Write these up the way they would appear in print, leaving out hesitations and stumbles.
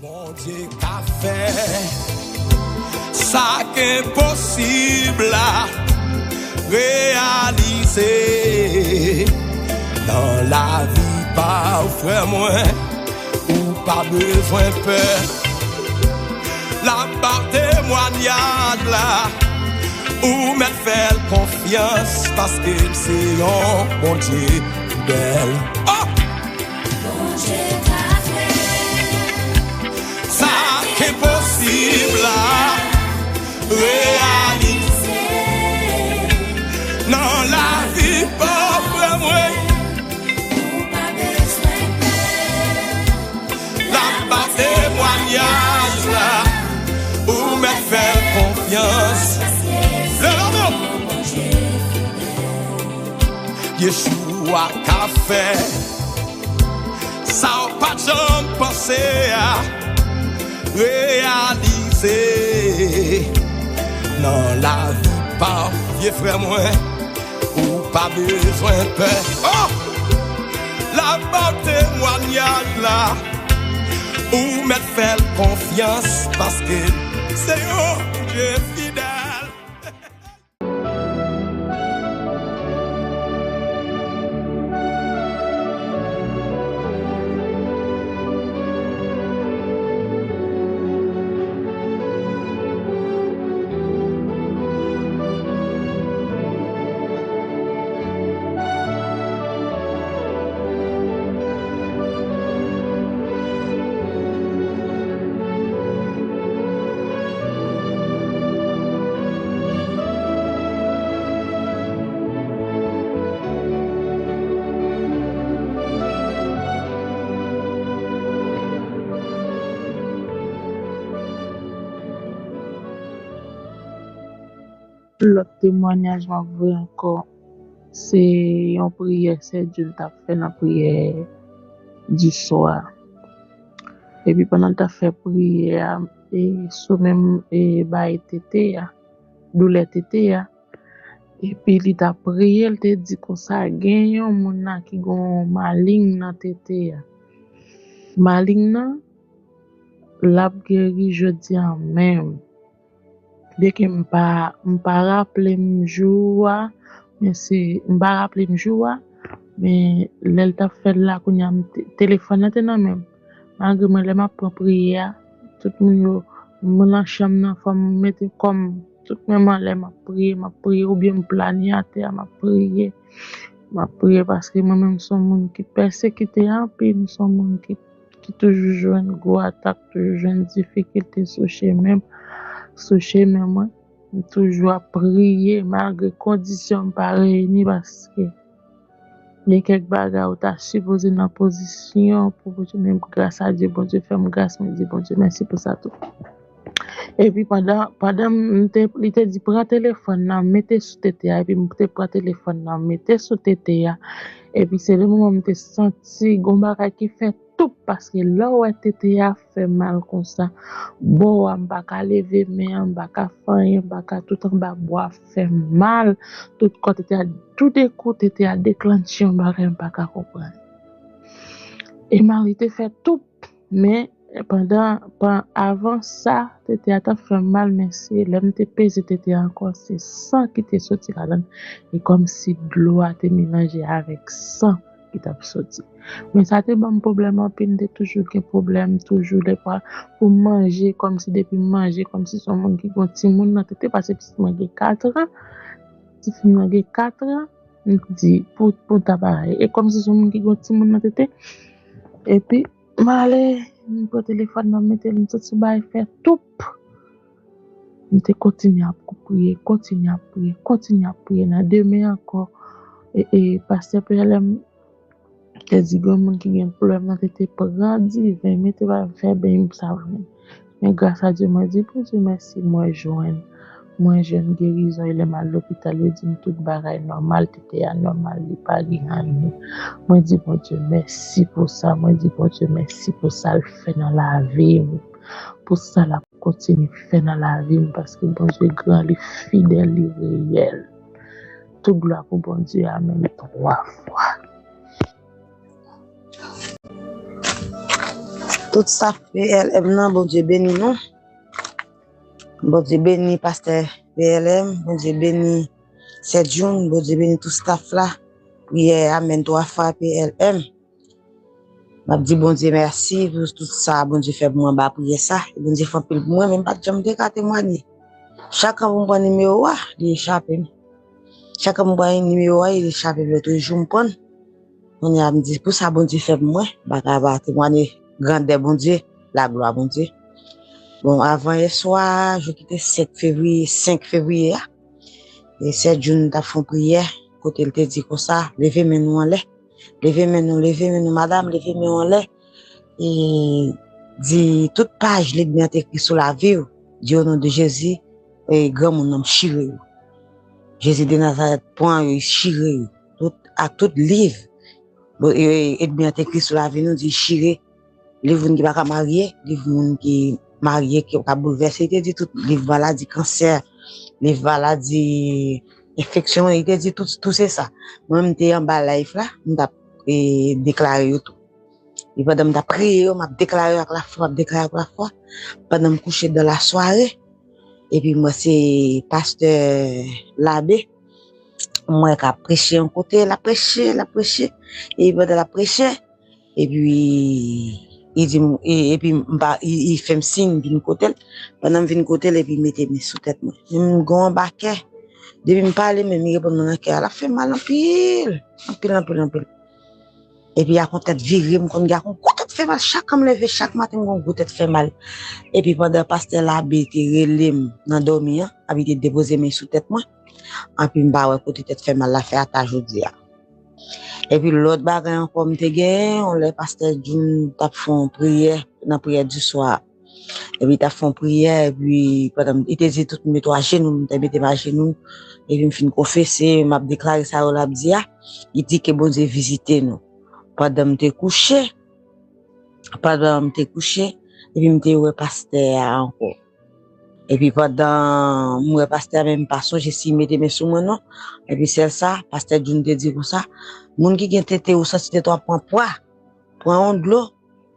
Mon Dieu qu'a fait ça qu'impossible à réaliser dans la vie par frère moi ou pas besoin peur la part témoignage là ou me faire confiance parce que c'est un bon Dieu belle. Oh! Bon Dieu qu'a fait ça qu'impossible à réaliser dans la vie pauvre moi ou pas besoin la part témoignage là ou me faire confiance le nom Yeshua qu'a fait ça pas jamais pensé à réaliser dans la vie par vieux frère moi ou pas besoin peur. Oh! La bonne témoignage là ou me faire confiance parce que c'est un Dieu fidèle. L'autre témoignage m'a vu encore, c'est une prière, c'est Dieu t'a fait la prière du soir. Et puis pendant t'a fait prière, et sous même et bail tété, douleur tété, et puis il t'a prié, il t'a dit que ça gagne un monde qui gon maligne dans tété. Maligne l'a guéri jeudi en même. Bien que m'pa rappeler m'jour mais c'est m'pa rappeler m'jour mais l'elle t'a fait là qu'on y a téléphone là même malgré moi les m'a prière tout monde mon chambre nan faut mettre comme tout même les m'a prier ou bien me planifier à terre m'a prier parce que moi même son monde qui persécuté en puis nous sommes monde qui toujours joindre gros attaque toujours joindre difficulté soucher même moi toujours prier malgré conditions pas réunies parce que il y a quelques bagages où t'as supposé dans position pour même grâce à Dieu bon Dieu fait grâce me dit bon Dieu merci pour ça tout et puis pendant il t'a dit prends téléphone là mettez sous tété et puis m'te prend téléphone là mettez sous tété et puis c'est le moment où m'te senti gon bagage qui fait tout parce que là où tété a fait mal comme ça bon on pas ka lever mais on pas ka faire on pas ka tout en bas bois fait mal tout côté tout écoute était à déclencher on pas ka comprendre et Marie te fait tout mais avant ça t'étais à fait mal mais c'est l'aime te pesé t'étais encore c'est sang qui t'est sorti là et comme si de l'eau a été mélangé avec sang qui t'a sorti mais ça te bon problème en pile de toujours que problème toujours les fois pour manger comme si depuis manger comme si son monde qui gon ti moun nan tête parce que petit moi 4 ans petit fille moi 4 ans on dit pour ta pareil et comme si son monde qui gon ti moun nan tête et puis m'aller mon téléphone m'a mettre une sorti bail faire tout on te continue à prier na demain encore et pasteur PLM te dit gon moun qui gen problème dans tête prend divin mais te va faire bien ça mais grâce à Dieu moi dit pour Dieu merci moi jeune guérison il est mal à l'hôpital il dit tout bagaille normal t'étais anormal il pas rien moi dit bon Dieu merci pour ça moi dit bon Dieu merci pour ça le fait dans la vie pour ça la continue faire dans la vie parce que bon Dieu grand il fidèle il réel toute gloire pour bon Dieu amen 3 fois Tout ça PLM nan, bon Dieu béni nous. Bon Dieu béni pasteur PLM, bon Dieu béni Sedjoun, bon Dieu béni tout staff là. Prière amen 3 fois PLM. M'a dit bon Dieu merci pour tout ça, bon Dieu fait pour moi, bah prier ça. Bon Dieu fait pour moi, même pas de jamais de témoigner. Chacun vous prend numéro, il échappe. Chacun vous prend numéro, il échappe, l'autre jour me prend. On a me dit pour ça bon Dieu fait pour moi, bah témoigner grandeur bon Dieu, la gloire bon Dieu. Bon, avant hier soir, je quittais 5 février, et 7 jours, t'as fait prière, côté il te dit comme ça, levez nous en l'air, levez nous, madame, levez nous en l'air, et dit, toute page, les bien écrit sur la vie, dit au nom de Jésus, et grand mon nom chiré. Jésus de Nazareth, point, chiré, à tout livre, et bien écrit sur la vie, nous dit chiré, livre qui va pas marier, livre qui marié qui a bouleversé, il dit tout les maladies cancer, les maladies infection, il dit tout c'est ça. Moi m'étais en bas life là, m't'a déclaré tout. Et pendant m't'a prié, m'a déclaré avec la foi, pendant me coucher dans la soirée. Et puis moi c'est pasteur l'abbé, moi qui a prêché un côté, la prêché et pendant la prêché et puis il dit et puis il fait me signe d'une côté pendant vinn côté et puis mettez mes sous tête moi me gon baquet depuis me parler même il répond dans cœur la fait mal en pile et puis à contre tête viré me kon gars kon tête fait mal chaque me lever chaque matin kon tête fait mal et puis pendant pasteur l'abbé était relé dans dormir habité déposer mes sous tête moi en puis me ba côté tête fait mal la fait à ta jodi. Et puis l'autre bagage encore me gagné, on les pasteur d'une t'a font prière dans prière du soir. Et puis t'a font prière et puis pendant il te dit tout mettre à genoux, t'a mettre à genoux et puis me fin confesser, m'a déclaré ça au labdia, il dit que bon Dieu visiter nous. Pendant me couché et puis me te ouais pasteur encore. Et puis pendant moi pasteur même pas songe si mettre mes sous moi non et puis c'est ça pasteur d'une te dit comme ça moun qui gen tete ou ça c'était toi prend prend de l'eau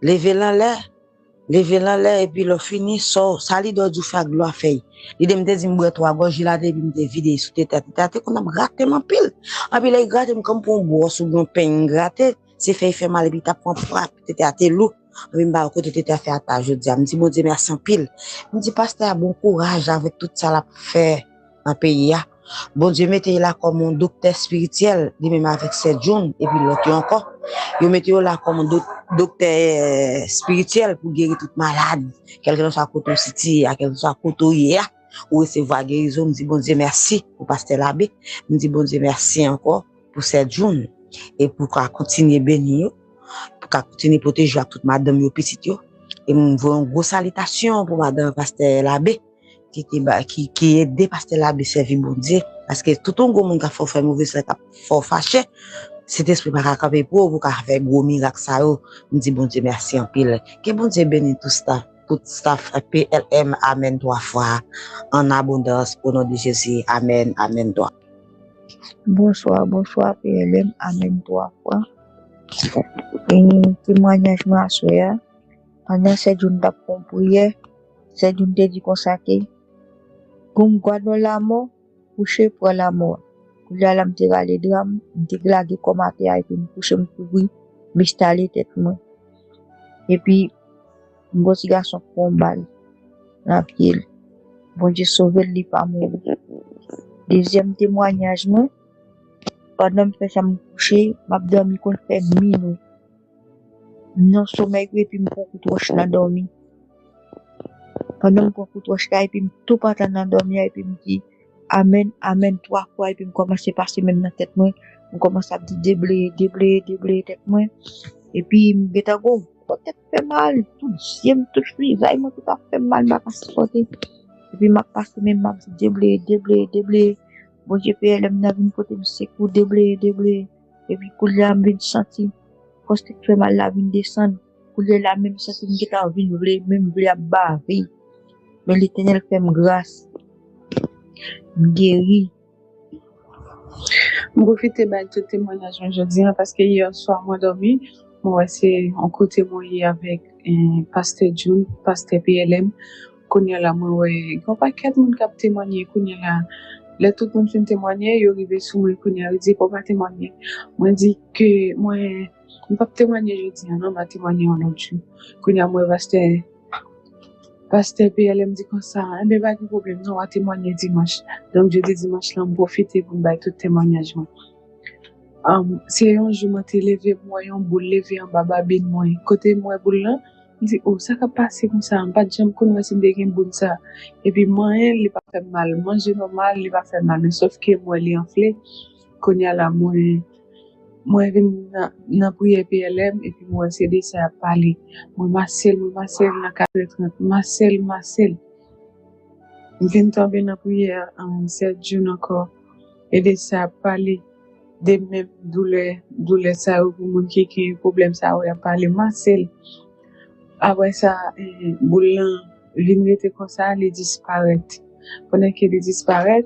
lever dans l'air et puis le fini so ça li do du fa gloire fait il me dit me boire trois gorges là et puis me vider sous tête qu'on a gratté mon pile et puis les gratté comme pour boire sous un pain gratté c'est fait mal et puis t'as prend froid tete à tes loup et bah côté tete à faire ta je dis me dit bon Dieu merci en pile me dit pasteur bon courage avec tout ça là faire en pays là. Bon Dieu mettez là comme un docteur spirituel, même avec 7 jours, et puis l'autre encore. Vous mettez là comme un docteur spirituel pour guérir toute malade. Quelqu'un soit côté city, quelqu'un soit côté hier, ou recevoir guérison. Me dit bon Dieu merci pour pasteur l'abbé. Me dit bon Dieu merci encore pour 7 jours. Et pour qu'on continue bénir, pour qu'on continue protéger toute madame et petite yo. Et me voit une grosse salutation pour madame pasteur l'abbé. Qui aide pasteur l'abbé servir bon Dieu parce que tout un gros monde qui faut faire mauvais ça faut fâcher cet esprit pas capable pour faire gros miracle ça me dit bon Dieu merci en pile que bon Dieu bénisse tout staff PLM amen 3 fois en abondance au nom de Jésus amen toi. Bonsoir PLM amen 3 fois et témoignage ma soeur pendant 7 jours d'après prière 7 jours de consacré comme quoi dans la mort, coucher pour la mort. Pour la m'te rale drame, m'te glagué comme à terre et puis me coucher me couvrir, m'installer tête moi. Et puis, mon petit garçon prend balle dans pied. Bon Dieu sauver lui pas mourir. Deuxième témoignage moi, pendant que ça me coucher, m'a dormi qu'on fait minuit. Non sommeil et puis me couche dans dormi. Pendant qu'on couche et puis tout pas dans dormir et puis me dit amen 3 fois et puis me commence à passer même dans tête moi on commence à dire déblayer tête moi et puis me geta go peut-être fait mal tout deuxième tout frisay moi tout a fait mal m'a pas supporter et puis m'a passé même m'a dit déblayer bon Dieu PLM n'a vinn côté me secours déblayer et puis pour là me senti quand c'était fait mal la vinn descendre pour là même senti me geta vinn même baver mais l'Éternel fait grâce guéri. Je profite de ce témoignage aujourd'hui parce que hier soir, moi dormi, Moi, c'est un côté moyen avec Pasteur June, Pasteur PLM. Qu'on y a là, moi, ouais, qu'on pas quatre monde qui a témoigné, qu'on y a là. Là, tout le monde fait témoigner, il arrive sous moi, qu'on y a dit, pour pas témoigner. Moi, dit que, moi, je pas témoigner, je dis, non, ma témoigner en autre jour. Qu'on y a, moi, Pasteur PLM dit comme ça, mais pas de problème, non, on va témoigner dimanche. Donc, je dis dimanche, là, on profite pour me faire tout témoignage, moi. C'est un jour, moi, t'es levé, moi, un boule levé en bas, babine, moi, côté, moi, boule là, je dis, oh, ça va passer comme ça, pas de jambe, qu'on va se dégainer boule ça. Et puis, moi, il va faire mal, manger normal, il va faire mal, mais sauf que moi, il est enflé, qu'on y a là, moi, viens dans prière PLM, et puis, moi, c'est ça à parler. Moi, Marcel, dans 4h30, Marcel. Je viens tomber dans prière, en 7 jours encore, et ça à parler. Des mêmes douleurs ça pour moun qui a problème ça ouais parler Marcel après ça boulan vinn était comme ça il disparaît pendant qu'il disparaît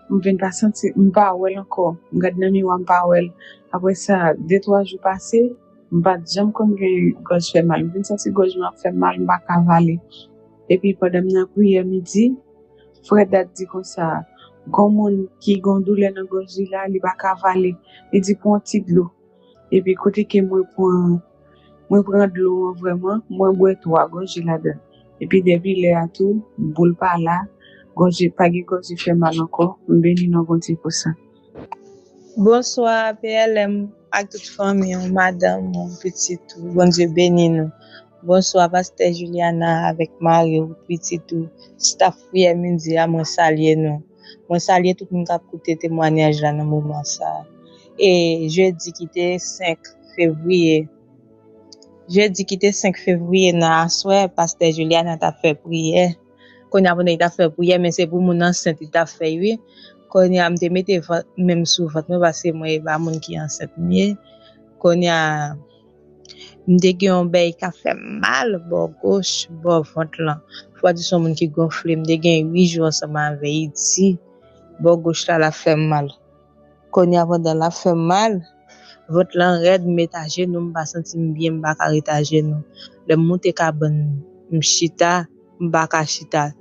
on vient pas sentir on pas ouais encore on garde dans miroir pas ouais après ça 2-3 jours passés on pas jamais comme gauche fait mal vinn sentir gauche m'a fait mal on pas cavaler et puis pendant la prière midi Fred a dit comme ça comment qui gondole dans gorge là il va cavaler il dit pour un petit de l'eau et puis côté que moi prend de l'eau vraiment moi boire 3 gorge là-dedans et puis depuis les à tout boule pas là gorge pas gorge fait mal encore béni non bon pour ça. Bonsoir PLM à toute famille, madame, mon petit tout, bon Dieu béni nous. Bonsoir Pasteur Juliana avec Mario, petit tout, staff prière midi à moi saluer nous. Moi saluer tout le monde qui a écouté témoignage là dans moment ça. Et jeudi qui était 5 février. Jeudi qui était 5 février dans soir Pasteur Juliana t'a fait prière. Qu'on a venu t'a fait prière mais c'est pour mon enceinte t'a fait oui. Qu'on a me mettre même sous votre parce que moi pas mon qui enceinte mieux. Qu'on a m'dé un bail qui fait mal bord gauche bord ventre là. Fois du son monde qui gonfle m'dé 8 jours ça m'a veillé ici. Bord gauche là la fait mal. Qu'on y a pendant la fait mal, votre là raide mettre genou m'pas senti bien m'pas arrêter genou. Le monter cabane m'chita m'pas ka chita.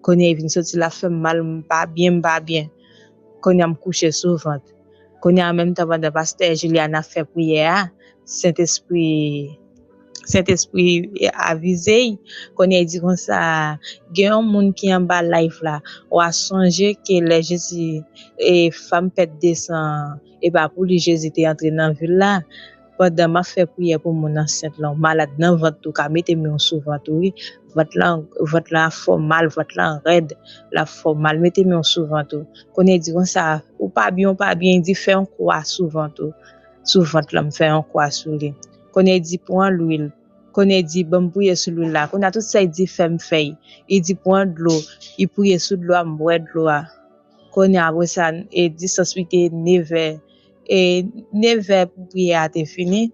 Qu'on y vinn sorti la fait mal m'pas bien. Qu'on y a m'coucher sur ventre. Qu'on y a en même temps pendant Pasteur Juliana fait prière, Saint-Esprit avisé qu'on a dit comme ça gen un monde qui en bas live là ou a songer que les Jésus et femme pète descend et pas pour lui Jésus était entré dans ville là pendant m'a fait prière pour mon enceinte là malade dans ventre tout ka mettez moi sous ventre oui votre là fort mal votre là raide la fort mal mettez moi sous ventre qu'on a dit comme ça ou pas bien dit fait un croix sous ventre là me fait un croix sur lui qu'on a dit point l'huile qu'on a dit bon prier sur l'huile là qu'on a tout ça il dit femme fait il dit point de l'eau il prier sur de l'eau boire de l'eau qu'on a après ça et dit s'expliquer 9h pour prier a été fini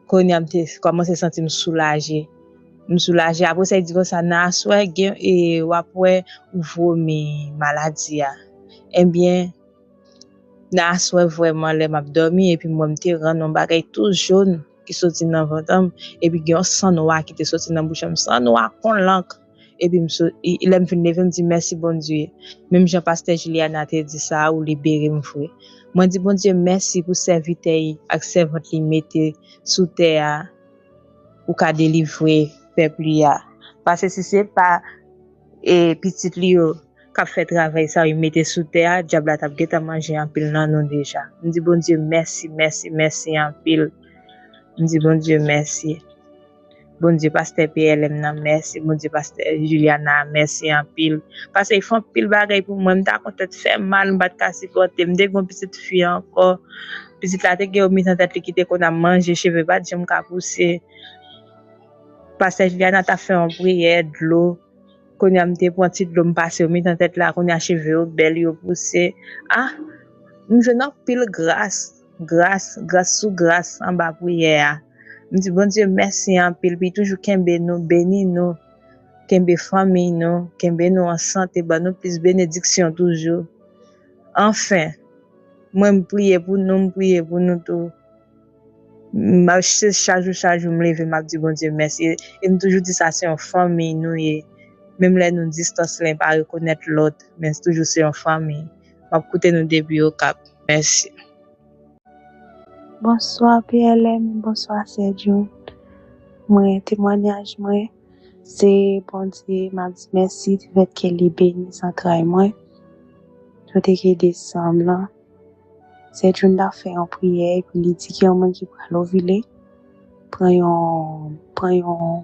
qu'on a commencé sentir me soulager après ça il dit que ça na soir et après vomi maladie eh bien na soir vraiment les m'a dormi et puis moi me rend un bagage tout jaune qui sorti dans ventre et puis un sang noir qui était sorti dans bouche sang noir con l'encre et puis il aime venir me dire merci bon Dieu même Jean Pasteur Juliana t'a dit ça ou libérer mon frère moi dis bon Dieu merci pour serviteur ak servante li mette sous terre ou ka délivrer peuple ya parce que si c'est pas et petite li yo qu'a fait travail ça il mettait sous terre diable t'a geta manger en pile nan non déjà me dis bon Dieu merci en pile me dis bon Dieu merci bon Dieu Pasteur PLM nan merci bon Dieu Pasteur Juliana merci en pile parce qu'ils font pile bagay pour moi m'ta content faire mal m'bat casser côté me dé gon petite fille encore petite la tête qui mis en tête qui qu'on a mangé cheveux pas j'aime ka pousser Pasteur Juliana t'a fait en prière de l'eau qu'on a m'te prend petite l'eau me passer au mis en tête là qu'on a cheveux belle yo pousser je n'en pile grâce sous grâce en bas prière me dis bon Dieu merci en pile puis toujours kembe nous béni nous kembe famille nous kembe nous en santé ba nous plus bénédiction toujours enfin moi me prier pour nous tout chaque jour, me lever, m'a dit bon Dieu merci. Et me toujours dit ça, c'est une famille, nous, et même là, nous distance là, pas reconnaître l'autre, mais c'est toujours c'est une famille. M'a écouté nous début au cap. Merci. Bonsoir PLM, bonsoir Sergio. Moi, témoignage, moi, c'est bon Dieu, m'a dit merci du fait qu'elle est bénie sans travail, moi. Tout est qui décembre, là. Sergio a fait une prière, puis il dit qu'il y a un monde qui va l'ouvrir, prend un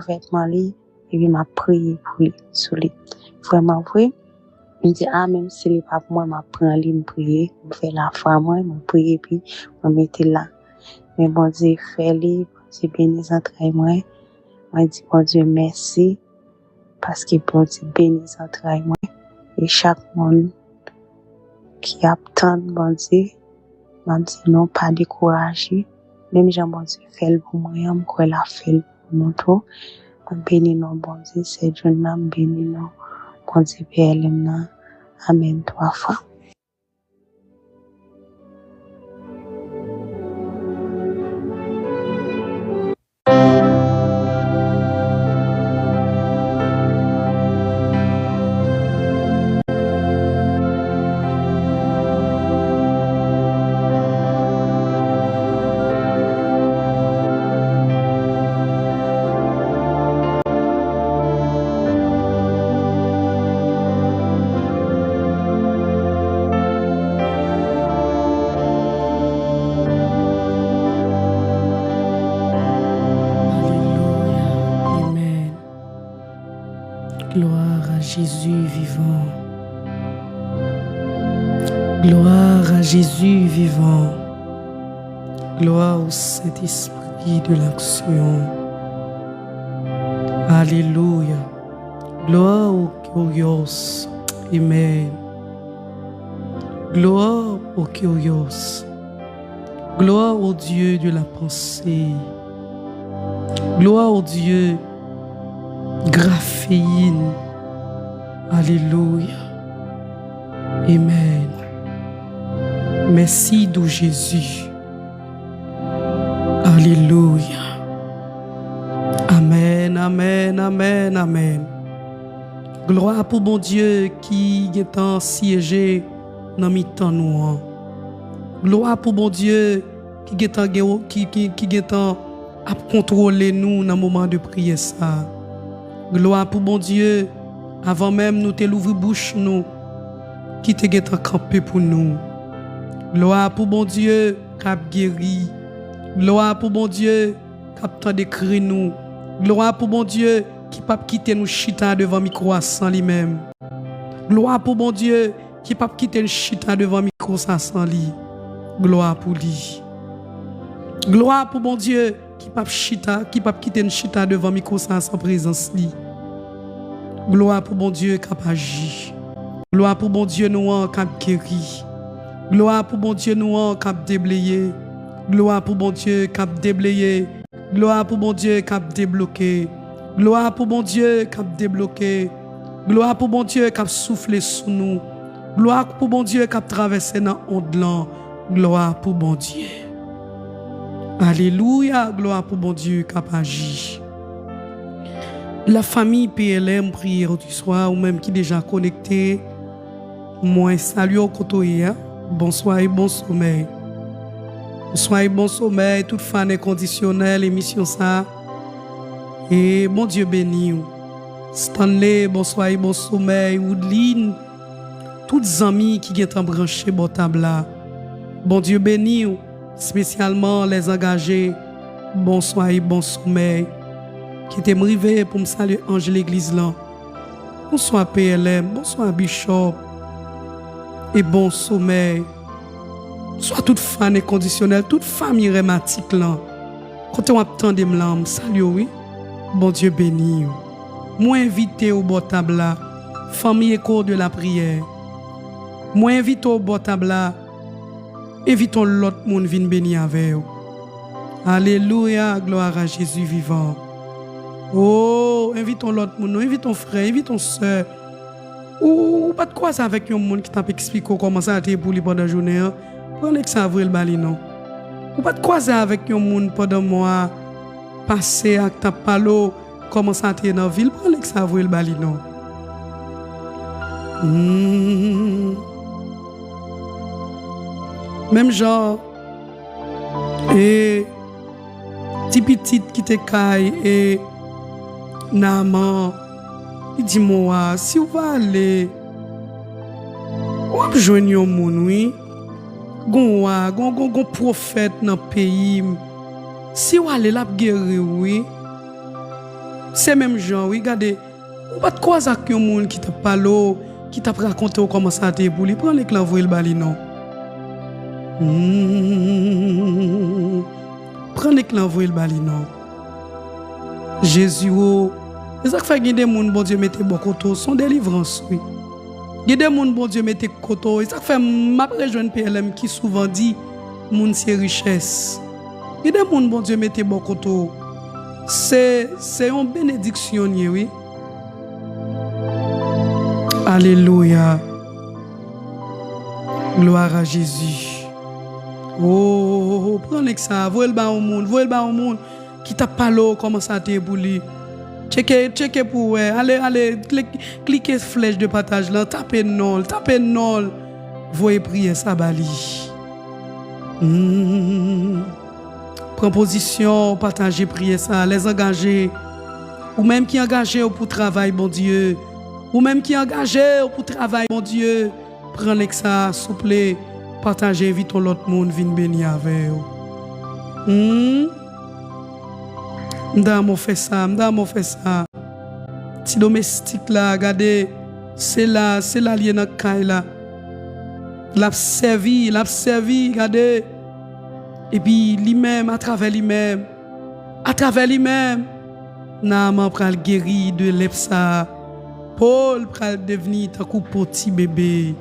vêtement, et puis m'a prié pour lui, sur lui. Vraiment vrai. Il dit, ah, même si le pape, moi, m'a pris lui, me prier, me fait la foi, moi, me prier, puis, me mettre là. Mais bon Dieu, fait-le, bon Dieu, bénis son travail, moi, dit, bon Dieu, merci, parce que bon Dieu, bénis son travail, moi, et chaque monde qui attend, bon Dieu, m'a dit, non, pas décourager, même Jean, bon Dieu, fait pour moi, je crois la fait pour nous tous, je bénis non, bon Dieu, c'est Dieu, je bénis non, bon Dieu, PLM, non. Amen, 3 fois. Gloire à Jésus vivant. Gloire à Jésus vivant. Gloire au Saint-Esprit de l'action. Alléluia. Gloire au Kyrios. Amen. Gloire au Kyrios. Gloire au Dieu de la pensée. Gloire au Dieu graphéine. Alléluia. Amen. Merci de Jésus. Alléluia. Amen, amen, amen, amen. Gloire pour bon Dieu qui est en siégé dans mi-temps nous. Gloire pour bon Dieu qui est en à contrôler nous dans le moment de prière ça. Gloire pour bon Dieu avant même nous te l'ouvrir bouche nous qui te get en campé pour nous. Gloire pour bon Dieu qui a guéri. Gloire pour bon Dieu qui a tant d'écrit nous. Gloire pour bon Dieu qui pas quitter nous chita devant micro sans lui-même. Gloire pour bon Dieu qui pas quitter nous chita devant micro sans lui. Gloire pour lui. Gloire pour bon Dieu qui pas quitter nous chita devant micro sans présence lui. Gloire pour bon Dieu qui a agi. Gloire pour bon Dieu nous qui a guéri. Gloire pour bon Dieu nous qui a déblayé. Gloire pour bon Dieu qui a déblayé. Gloire pour bon Dieu qui a débloqué. Gloire pour bon Dieu qui a débloqué. Gloire pour bon Dieu qui a soufflé sur nous. Gloire pour bon Dieu qui a traversé dans l'onde. Gloire pour bon Dieu. Alléluia. Gloire pour bon Dieu qui a agi. La famille PLM prière du soir ou même qui est déjà connecté. Moi, salut au côté. Bonsoir et bon sommeil. Bonsoir et bon sommeil. Toute fan inconditionnelle, émission ça. Et bon Dieu béni. Stanley, bonsoir et bon sommeil. Woodline. Toutes les amis qui sont branchés bon table là. Bon Dieu béni. Spécialement les engagés. Bonsoir et bon sommeil. Qui était arrivé pour me saluer Ange l'église là. Bonsoir PLM, bonsoir Bishop. Et bon sommeil. Soit toute fan inconditionnelle, toute famille rhématique là. Quand on attend des mlam, salut oui. Bon Dieu béni. Moi invité au bord table là, famille écho de la prière. Moi invité au bord table là. Invitons l'autre monde vinn béni avec vous. Alléluia, gloire à Jésus vivant. Oh, invitons l'autre monde, invitons frère, invitons soeur. Ou pas de quoi ça avec un monde qui t'a expliqué comment ça a été pour lui pendant la journée. Prenez que ça avril bali non. Ou pas de croiser avec un monde pendant moi passer avec ta palo commence à entrer dans la ville pour que ça voit le balino. Même genre et petit petit qui te caille et Naman il dit moi si vous allez ou joindre un monde oui gon prophète dans le pays si vous allez la guérir oui c'est même genre oui regardez on pas de croiser avec un monde qui t'a parlé qui t'a raconté comment ça t'est pour lui prendre l'éclat voyer le bali non prendre l'éclat voyer le bali non Jésus c'est ça que fait que des monde bon Dieu mette bon côté son délivrance oui il y a des gens bon Dieu mette koto et ça fait m'a rejoindre PLM qui souvent dit moun c'est richesse. Il y a des gens bon Dieu mette bon koto. C'est une bénédiction oui. Alléluia. Gloire à Jésus. Oh, prenez ça, voyez le bas au monde qui t'a parlé comment ça t'est bouli. Checkez pour allez cliquez flèche de partage là, tapez non. Voyez prier ça bali. Prends position, partagez prier ça, les engager ou même qui engagé pour travail bon Dieu, ou même qui engagé pour travail bon Dieu, prenez ça s'il vous plaît, partagez vite l'autre monde vinn bénir avec vous. M'dame fait ça. Petit domestique là, regardez, c'est là lié dans caille là. L'a servi, regardez. Et puis lui-même à travers lui-même, Naaman pral guéri de lepsa. Paul pral devenir un coup petit bébé.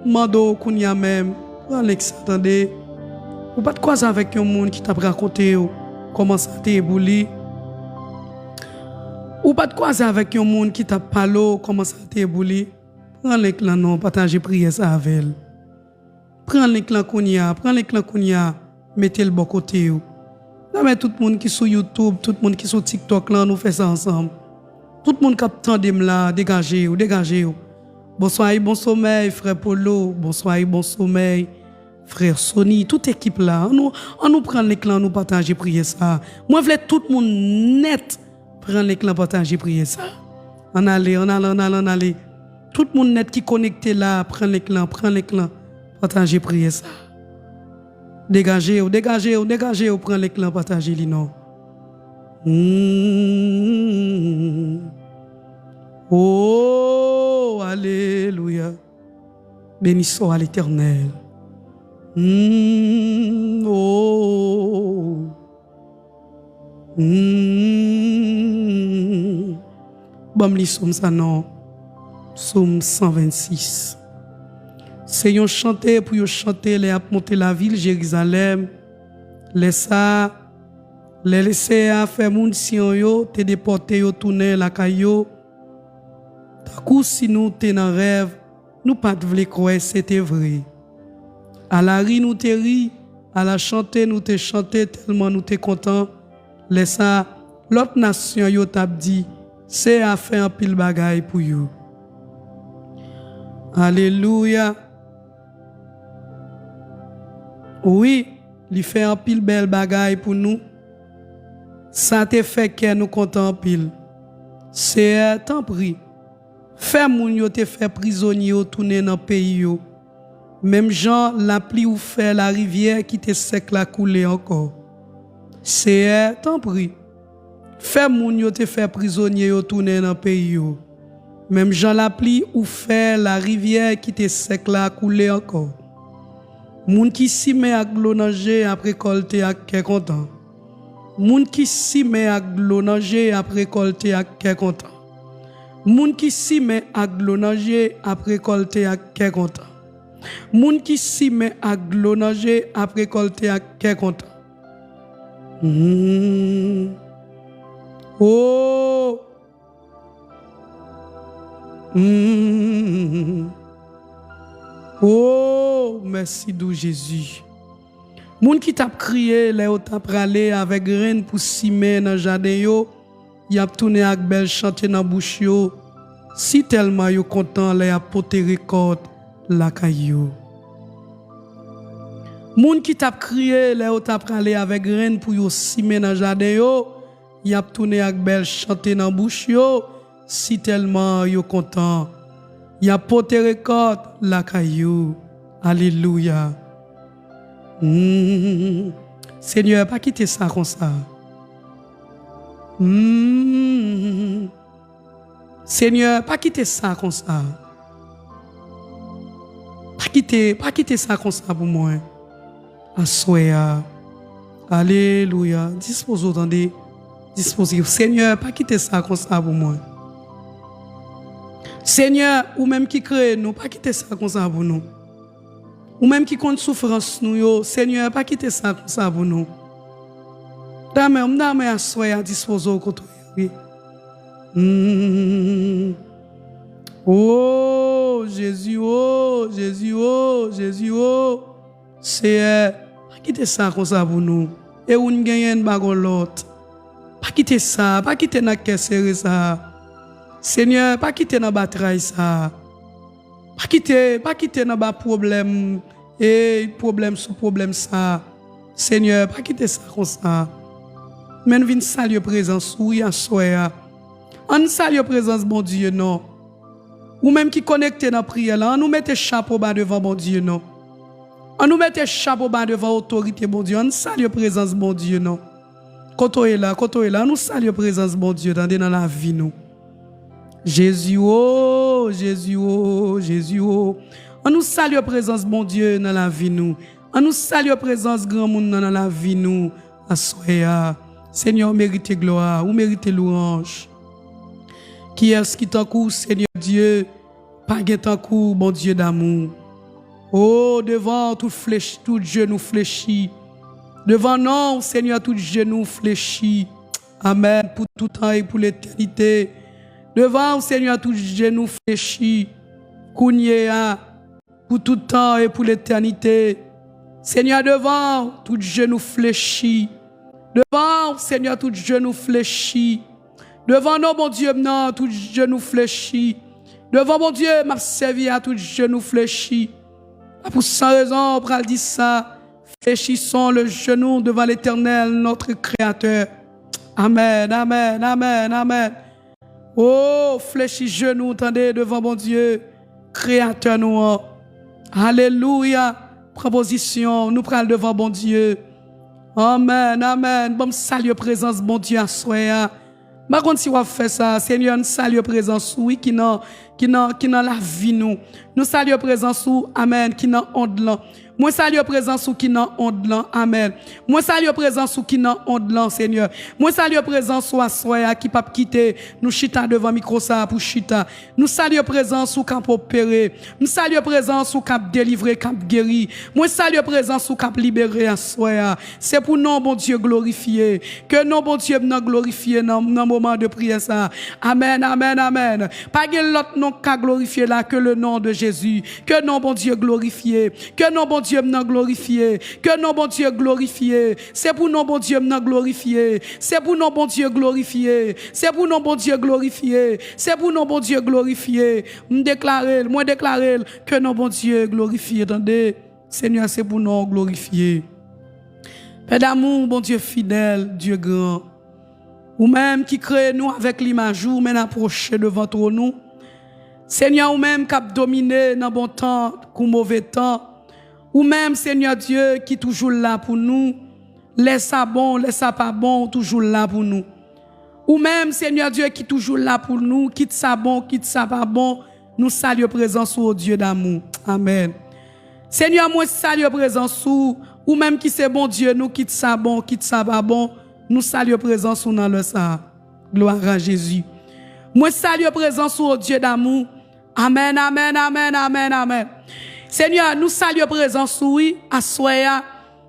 Mando kounya même, Alex attendez. Ou pas de quoi avec un monde qui t'a raconté comment ça t'est bouli. Ou pas de quoi avec un monde qui t'a parlé comment ça t'est bouli. Prends l'éclat non, partagez prier ça avec elle. Prends l'éclat kounya, mettez le bon côté. Mais tout le monde qui est sur YouTube, tout le monde qui est sur TikTok là, nous faisons ça ensemble. Tout le monde qui attend là, dégagez. Bonsoir et bon sommeil, frère Polo. Bonsoir et bon sommeil. Frère Sony, toute équipe là, on nous prend l'éclat, nous partager prier ça. Moi, je veux tout le monde net prendre l'éclat, partager prier ça. On allait. Tout le monde net qui est connecté là, prend l'éclat, partager prier ça. Dégagez, prend l'éclat, partager li non. Oh, alléluia. Béni soit l'Éternel. Bon, li somme ça non. Somme 126. C'est yon chanter pour yon chanter les ap monter la ville Jérusalem. Les laisser à faire moun sion yo te déporter yo tourner la caillou. Takou si nous te nan rêve, nous pas vle croire c'était vrai. À la ri nous te ri, à la chanter nous te chanter tellement nous te content. Laissa l'autre nation yo t'a dit c'est à faire un pile bagay pour you. Alléluia. Oui, il fait un pile belle bagay pour nous. Ça te fait que nous content en pile. C'est tant pris. Fait moun yo te fait prisonnier yo tourner dans pays yo. Même Jean la pluie ou fait la rivière qui te sec la couler encore. C'est tant pris. Fait moun yo te fait prisonnier yo tourner dans pays yo. Même Jean la pluie ou fait la rivière qui te sec la couler encore. Moun qui s'y met à l'eau nager après récolter à quel content. Moun qui s'y met à l'eau nager après récolter à quel content. Moun qui s'y met à l'eau nager après récolter à quel content. Moun qui s'y met à l'eau nager après récolter à quel content. Oh. Oh, merci d'où Jésus. Moun qui t'a crié, les ou t'a pralé avec grain pour simer dans jardin yo, y a tourné avec belle chanter dans bouche yo. Si tellement yo content, les a porté récolte la caillou. Moun qui t'a crié, les ou t'a pralé avec grain pour yo simer dans jardin yo, y a tourné avec belle chanter dans bouche yo. Si tellement yo content, y a porté récolte la caillou. Alléluia. Seigneur, pas quitter ça comme ça. Seigneur, pas quitter ça comme ça. Pas quitter ça comme ça pour moi. Assoya. Alléluia. Disposez, attendez. Disposez. Seigneur, pas quitter ça comme ça pour moi. Seigneur, ou même qui crée nous, pas quitter ça comme ça pour nous. Ou même qui compte souffrance nous, yo, Seigneur, pas quitter ça comme ça pour nous. Dame, assoya, disposez au côté. Oh, Jésus, oh, Jésus, oh, Jésus, oh. C'est pas quitter ça comme ça pour nous. Et on gagne une bagarre l'autre. Pas quitter ça, pas quitter na caisse ça. Seigneur, pas quitter na bataille ça. Pas quitter na ba problème et problème sous problème ça. Seigneur, pas quitter ça comme ça. Mais nous venons saluer présence ou ya soya. On salue présence bon Dieu non. Ou même qui connecté dans prière là, on nous mette chapeau bas devant bon Dieu non. On nous mette chapeau bas devant autorité bon Dieu. On salue présence bon Dieu non. Koto est là, on nous salue présence bon Dieu dans la vie nous. Jésus oh, Jésus oh, Jésus oh. On nous salue présence bon Dieu dans la vie nous. On nous salue présence grand monde dans la vie nous. Assoya. Seigneur, mérite gloire, ou mérite louange. Qui est-ce qui t'encourt, Seigneur Dieu, pas t'encourt, bon Dieu d'amour. Oh, devant tout genou fléchi. Devant non, Seigneur, tout genou fléchi. Amen, pour tout temps et pour l'éternité. Devant, Seigneur, tout genou fléchi. Kounyea, pour tout temps et pour l'éternité. Seigneur, devant, tout genou fléchi. Devant, Seigneur, tout genou fléchi. Devant nous, mon Dieu, non, tout genou fléchi. Devant mon Dieu, m'a servi à tout genou fléchi. Pour sans raison, on va dire ça. Fléchissons le genou devant l'Éternel, notre Créateur. Amen, amen, amen, amen. Oh, fléchis genou, attendez, devant mon Dieu, Créateur nous. Alléluia. Proposition, nous prenons devant mon Dieu. Amen, amen. Bon salut présence, bon Dieu, à soi. Par contre, si on fait ça, Seigneur, nous saluons présence, oui, qui dans la vie nous. Nous saluons présence, amen, qui dans honte là. Moi salue présence qui dans honte là, amen. Moi salue présence qui dans honte là, Seigneur. Moi salue présence à soya qui pas quitter nous chita devant micro ça pour chita. Nous salue présence ou cap opérer. Nous salue présence ou cap délivrer, cap guérir. Moi salue présence ou cap libérer à soya. C'est pour nous bon Dieu glorifier. Que nous bon Dieu nous glorifier dans moment de prière ça. Amen, amen, amen. Pas l'autre nom qu'à glorifier là que le nom de Jésus. Que non bon Dieu glorifier. Que non bon Dieu m'en glorifier. Que non bon Dieu glorifier. C'est pour non bon Dieu m'en glorifier. C'est pour non bon Dieu glorifier. C'est pour non bon Dieu glorifier. C'est pour non bon Dieu glorifier. Moi déclarer que non bon Dieu glorifier. Attendez, Seigneur, c'est pour nous glorifier. Père d'amour, bon Dieu fidèle, Dieu grand. Ou même qui crée nous avec l'image ou même approcher devant toi nous. Seigneur, ou même qui a dominé dans bon temps, ou mauvais temps. Ou même, Seigneur Dieu, qui est toujours là pour nous. Laisse ça bon, laisse ça pas bon, toujours là pour nous. Ou même, Seigneur Dieu, qui est toujours là pour nous. Quitte ça bon, quitte ça pas bon. Nous saluons présence au Dieu d'amour. Amen. Seigneur, moi salue présence ou même qui c'est bon Dieu, nous quitte ça bon, quitte ça pas bon. Nous saluons présence dans le ça. Gloire à Jésus. Moi salue présence au Dieu d'amour. Amen, amen, amen, amen, amen. Seigneur, nous saluons présence, oui, à soya,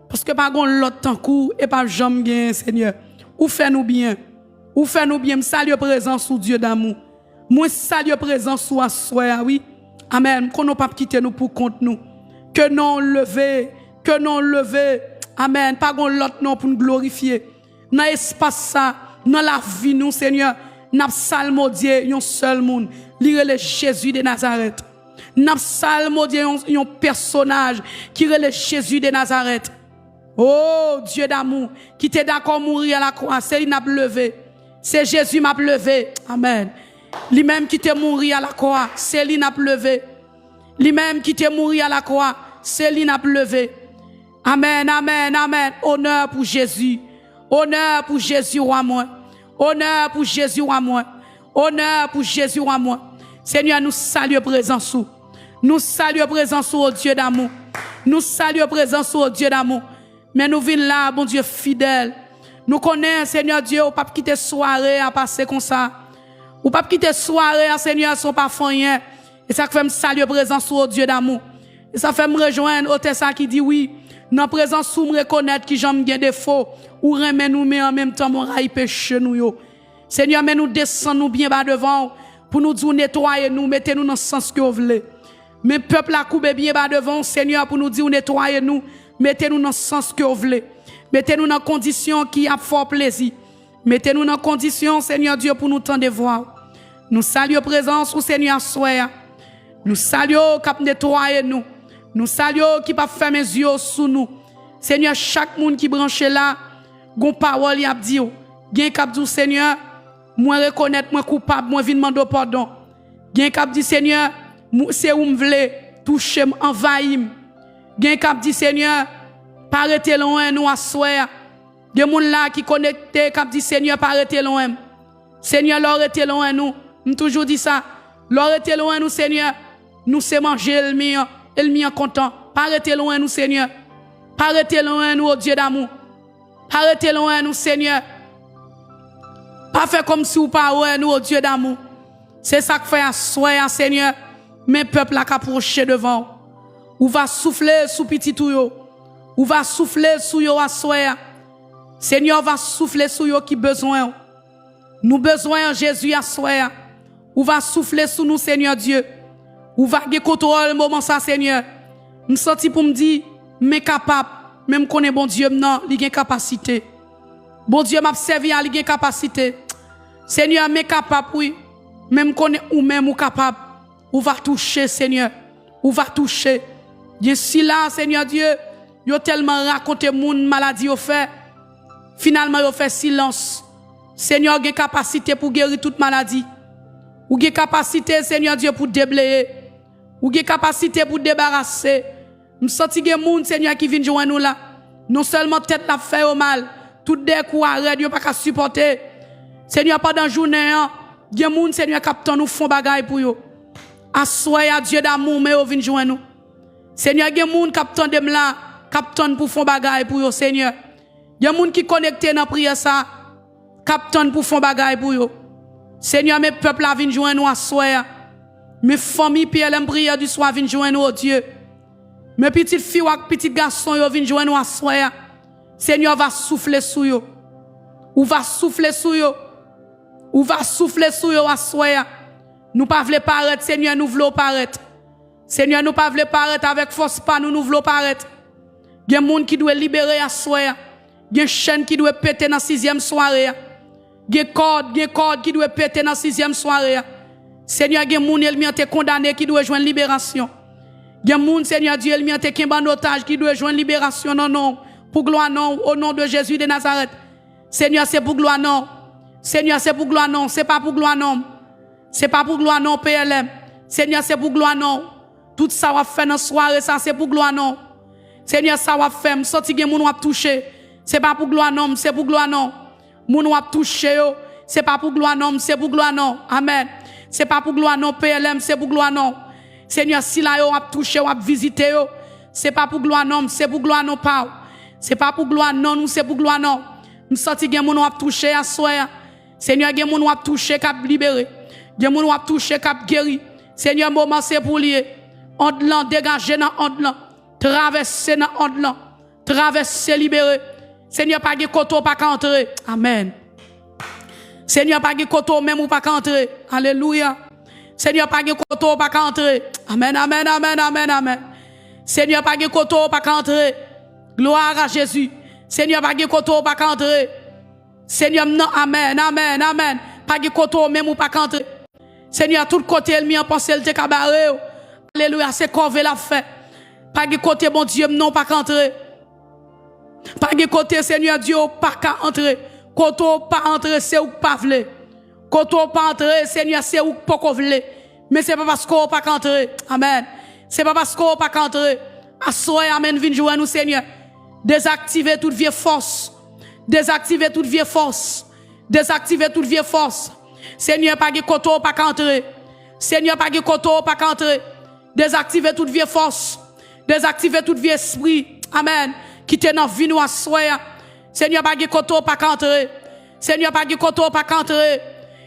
parce que pas gon l'autre temps coup et pas jamais bien, Seigneur. Ou fait-nous bien, saluons présence, Dieu d'amour. Moi, saluons présence, à soya, oui. Amen. Qu'on n'a pas quitté nous pour compte nous. Que non levé, Amen. Pas gon l'autre nom pour nous glorifier. Dans l'espace ça, dans la vie nous Seigneur, n'a salmodier un seul monde, li rele Jésus de Nazareth. N'a salmodier un personnage qui rele Jésus de Nazareth. Oh Dieu d'amour, qui t'est d'accord mourir à la croix, c'est lui n'a levé. C'est Jésus m'a levé. Amen. Lui-même qui t'est mouru à la croix, c'est lui n'a levé. Lui-même qui t'est mouru à la croix, c'est lui n'a levé. Amen, amen, amen. Honneur pour Jésus. Honneur pour Jésus, roi moi. Honneur pour Jésus, roi moi. Honneur pour Jésus, roi moi. Seigneur, nous saluons présence sous. Nous saluons présence sous, oh Dieu d'amour. Nous saluons présence sous, oh Dieu d'amour. Mais nous venons là, bon Dieu fidèle. Nous connaissons, Seigneur Dieu, ou pas quitter soirée à passer comme ça. Ou pas quitter soirée, Seigneur, son parfum rien. Et ça fait me saluer présence sous, oh Dieu d'amour. Et ça fait me rejoindre au ça qui dit oui. Dans présence sous me reconnaître que j'aime bien défaut. Ou remet nous, mais en même temps, mon rail péché nous yo. Seigneur, mais nous descendons nous bien bas devant. Pour nous dire nettoyer nous, mettez nous dans le sens que vous voulez. Mais peuple la coupe bien bas devant, Seigneur, pour nous dire nettoyer nous, mettez-nous dans le sens que vous voulez. Mettez-nous dans conditions qui a fort plaisir. Mettez-nous dans conditions, Seigneur Dieu, pour nous tendre voir. Nous saluons présence au Seigneur soir. Nous saluons qui nettoyer nous. Nous saluons qui pas fermer les yeux sous nous. Seigneur, chaque monde qui branche là, gon parole y a dit, gen k'ap dit Seigneur, moi reconnaître moi coupable, moi vinn demander pardon. Gen k'ap dit Seigneur, c'est où me vle toucher envahir. Gen k'ap dit Seigneur, pas arrêter loin nous à soir. Gen moun là qui connecté k'ap dit Seigneur, pas arrêter loin. Seigneur, l'arrêter loin nous. M toujours dit ça. L'arrêter loin nous Seigneur. Nous c'est manger le mien content. Pas arrêter loin nous Seigneur. Pas arrêter loin nous, oh Dieu d'amour. Pas arrêter loin nous, Seigneur. Pas faire comme si ou pas loin nous, oh Dieu d'amour. C'est ça que fait à soir, Seigneur. Mais peuple a qu'approcher devant. Ou va souffler sous petit tout yo. Ou va souffler sous yo à soir. Seigneur va souffler sous yo qui besoin. Nous besoin en Jésus à soir. Ou va souffler sous nous, Seigneur Dieu. Ou va gagner contrôle le moment ça, Seigneur. Me senti pour me dire, mais capable, même qu'on est bon Dieu, non, il a capacité. Bon Dieu m'a servi à il a capacité. Seigneur, mais capable, oui. Même qu'on est ou même ou capable. Ou va toucher, Seigneur. Ou va toucher. Bien si là, Seigneur Dieu, yo tellement raconté moun maladie au fait. Finalement, yo fait silence. Seigneur, il a capacité pour guérir toute maladie. Ou il a capacité, Seigneur Dieu, pour déblayer. Ou il a capacité pour débarrasser. Je sens que les gens, Seigneur, qui viennent joindre nous là. Non seulement tête la fait au mal, tout des coups arrêtent, ils ne peuvent pas supporter. Seigneur, pendant la journée, il y a des gens, Seigneur, qui nous font bagaille pour eux. Assoyez à Dieu d'amour, mais ils viennent joindre nous. Seigneur, il y a des gens qui attendent là, qui attendent pour faire bagaille pour eux, Seigneur. Il y a des gens qui sont connectés dans la prière, qui attendent pour faire bagaille pour eux. Seigneur, mes peuples viennent joindre nous assoyez. Mes familles, puis elles prière du soir, viennent joindre nous, oh Dieu. Mes petites filles ou petits garçons, ils viennent joindre nous à soir. Seigneur va souffler sur eux. Ou va souffler sur eux. Ou va souffler sur eux à soir. Nous pas voulons paraître, Seigneur, nous voulons paraître. Seigneur, nous pas voulons paraître avec force, pas nous voulons paraître. Il y a des gens qui doivent libérer à soir. Il y a des chaînes qui doivent péter dans la 6e soirée. Il y a des cordes qui doivent péter dans la 6e soirée. Seigneur, il y a des gens qui sont condamnés qui doivent joindre libération. Il y a des gens, Seigneur Dieu, qui sont en otage, qui doivent joindre libération, non, non. Pour gloire, non, au nom de Jésus de Nazareth. Seigneur, c'est pour gloire, non. Seigneur, c'est pour gloire, non. C'est pas pour gloire, non. C'est pas pour gloire, non, PLM. Seigneur, c'est pour gloire, non. Tout ça va faire dans la soirée, ça, c'est pour gloire, non. Seigneur, ça va faire, sorti que moun va toucher. C'est pas pour gloire, non, c'est pour gloire, non. Moun va toucher, c'est pas pour gloire, non, c'est pour gloire, non. Amen. C'est pas pour gloire, non, PLM, c'est pour gloire, non. Seigneur, si là, yo a touché, ou a visité, c'est pas pour gloire, non, c'est pour gloire, non, pas. C'est pas pour gloire, non, nous, c'est pour gloire, non. Nous sorti gen moun a touché à soir. Seigneur, gen moun a touché, cap libéré. Gen moun a touché, cap guéri. Seigneur, moment c'est pour lier. Ondlan, dégager dans ondlan. Traverser dans ondlan. Traverser, libérer. Seigneur, pas gen koto, pas qu'entrer. Amen. Seigneur, pas gen koto, même ou pas qu'entrer. Alléluia. Seigneur, pas gen koto, pas qu'entrer. Amen, amen, amen, amen, amen. Seigneur, pas gen koto, pas qu'entrer. Gloire à Jésus. Seigneur, pas de koto pas entrer. Seigneur, non, amen, amen, amen. Pas de koto même ou pas entrer. Seigneur, tout côté, elle m'y en pense, elle te cabaret. Alléluia, c'est corvé la fait. Pas de côté, bon Dieu, non, pas entrer. Pas de côté, Seigneur Dieu, pas entrer. Koto pas entrer, c'est ou pas vle. Koto pas entrer, Seigneur, c'est ou pas vle. Mais c'est pas parce qu'on pas entrer. Amen. C'est pas parce qu'on pas entrer. Assoyez, amen, vin jouer nous, Seigneur. Désactivez toute vieille force. Désactivez toute vieille force. Désactivez toute vieille force. Seigneur, pas de koto, pas entrer. Seigneur, pas de koto, pas entrer. Désactivez toute vieille force. Désactivez toute vieille esprit. Amen. Qui te dans vie nous assoyez. Seigneur, pas de koto, pas entrer. Seigneur, pas de koto, pas entrer.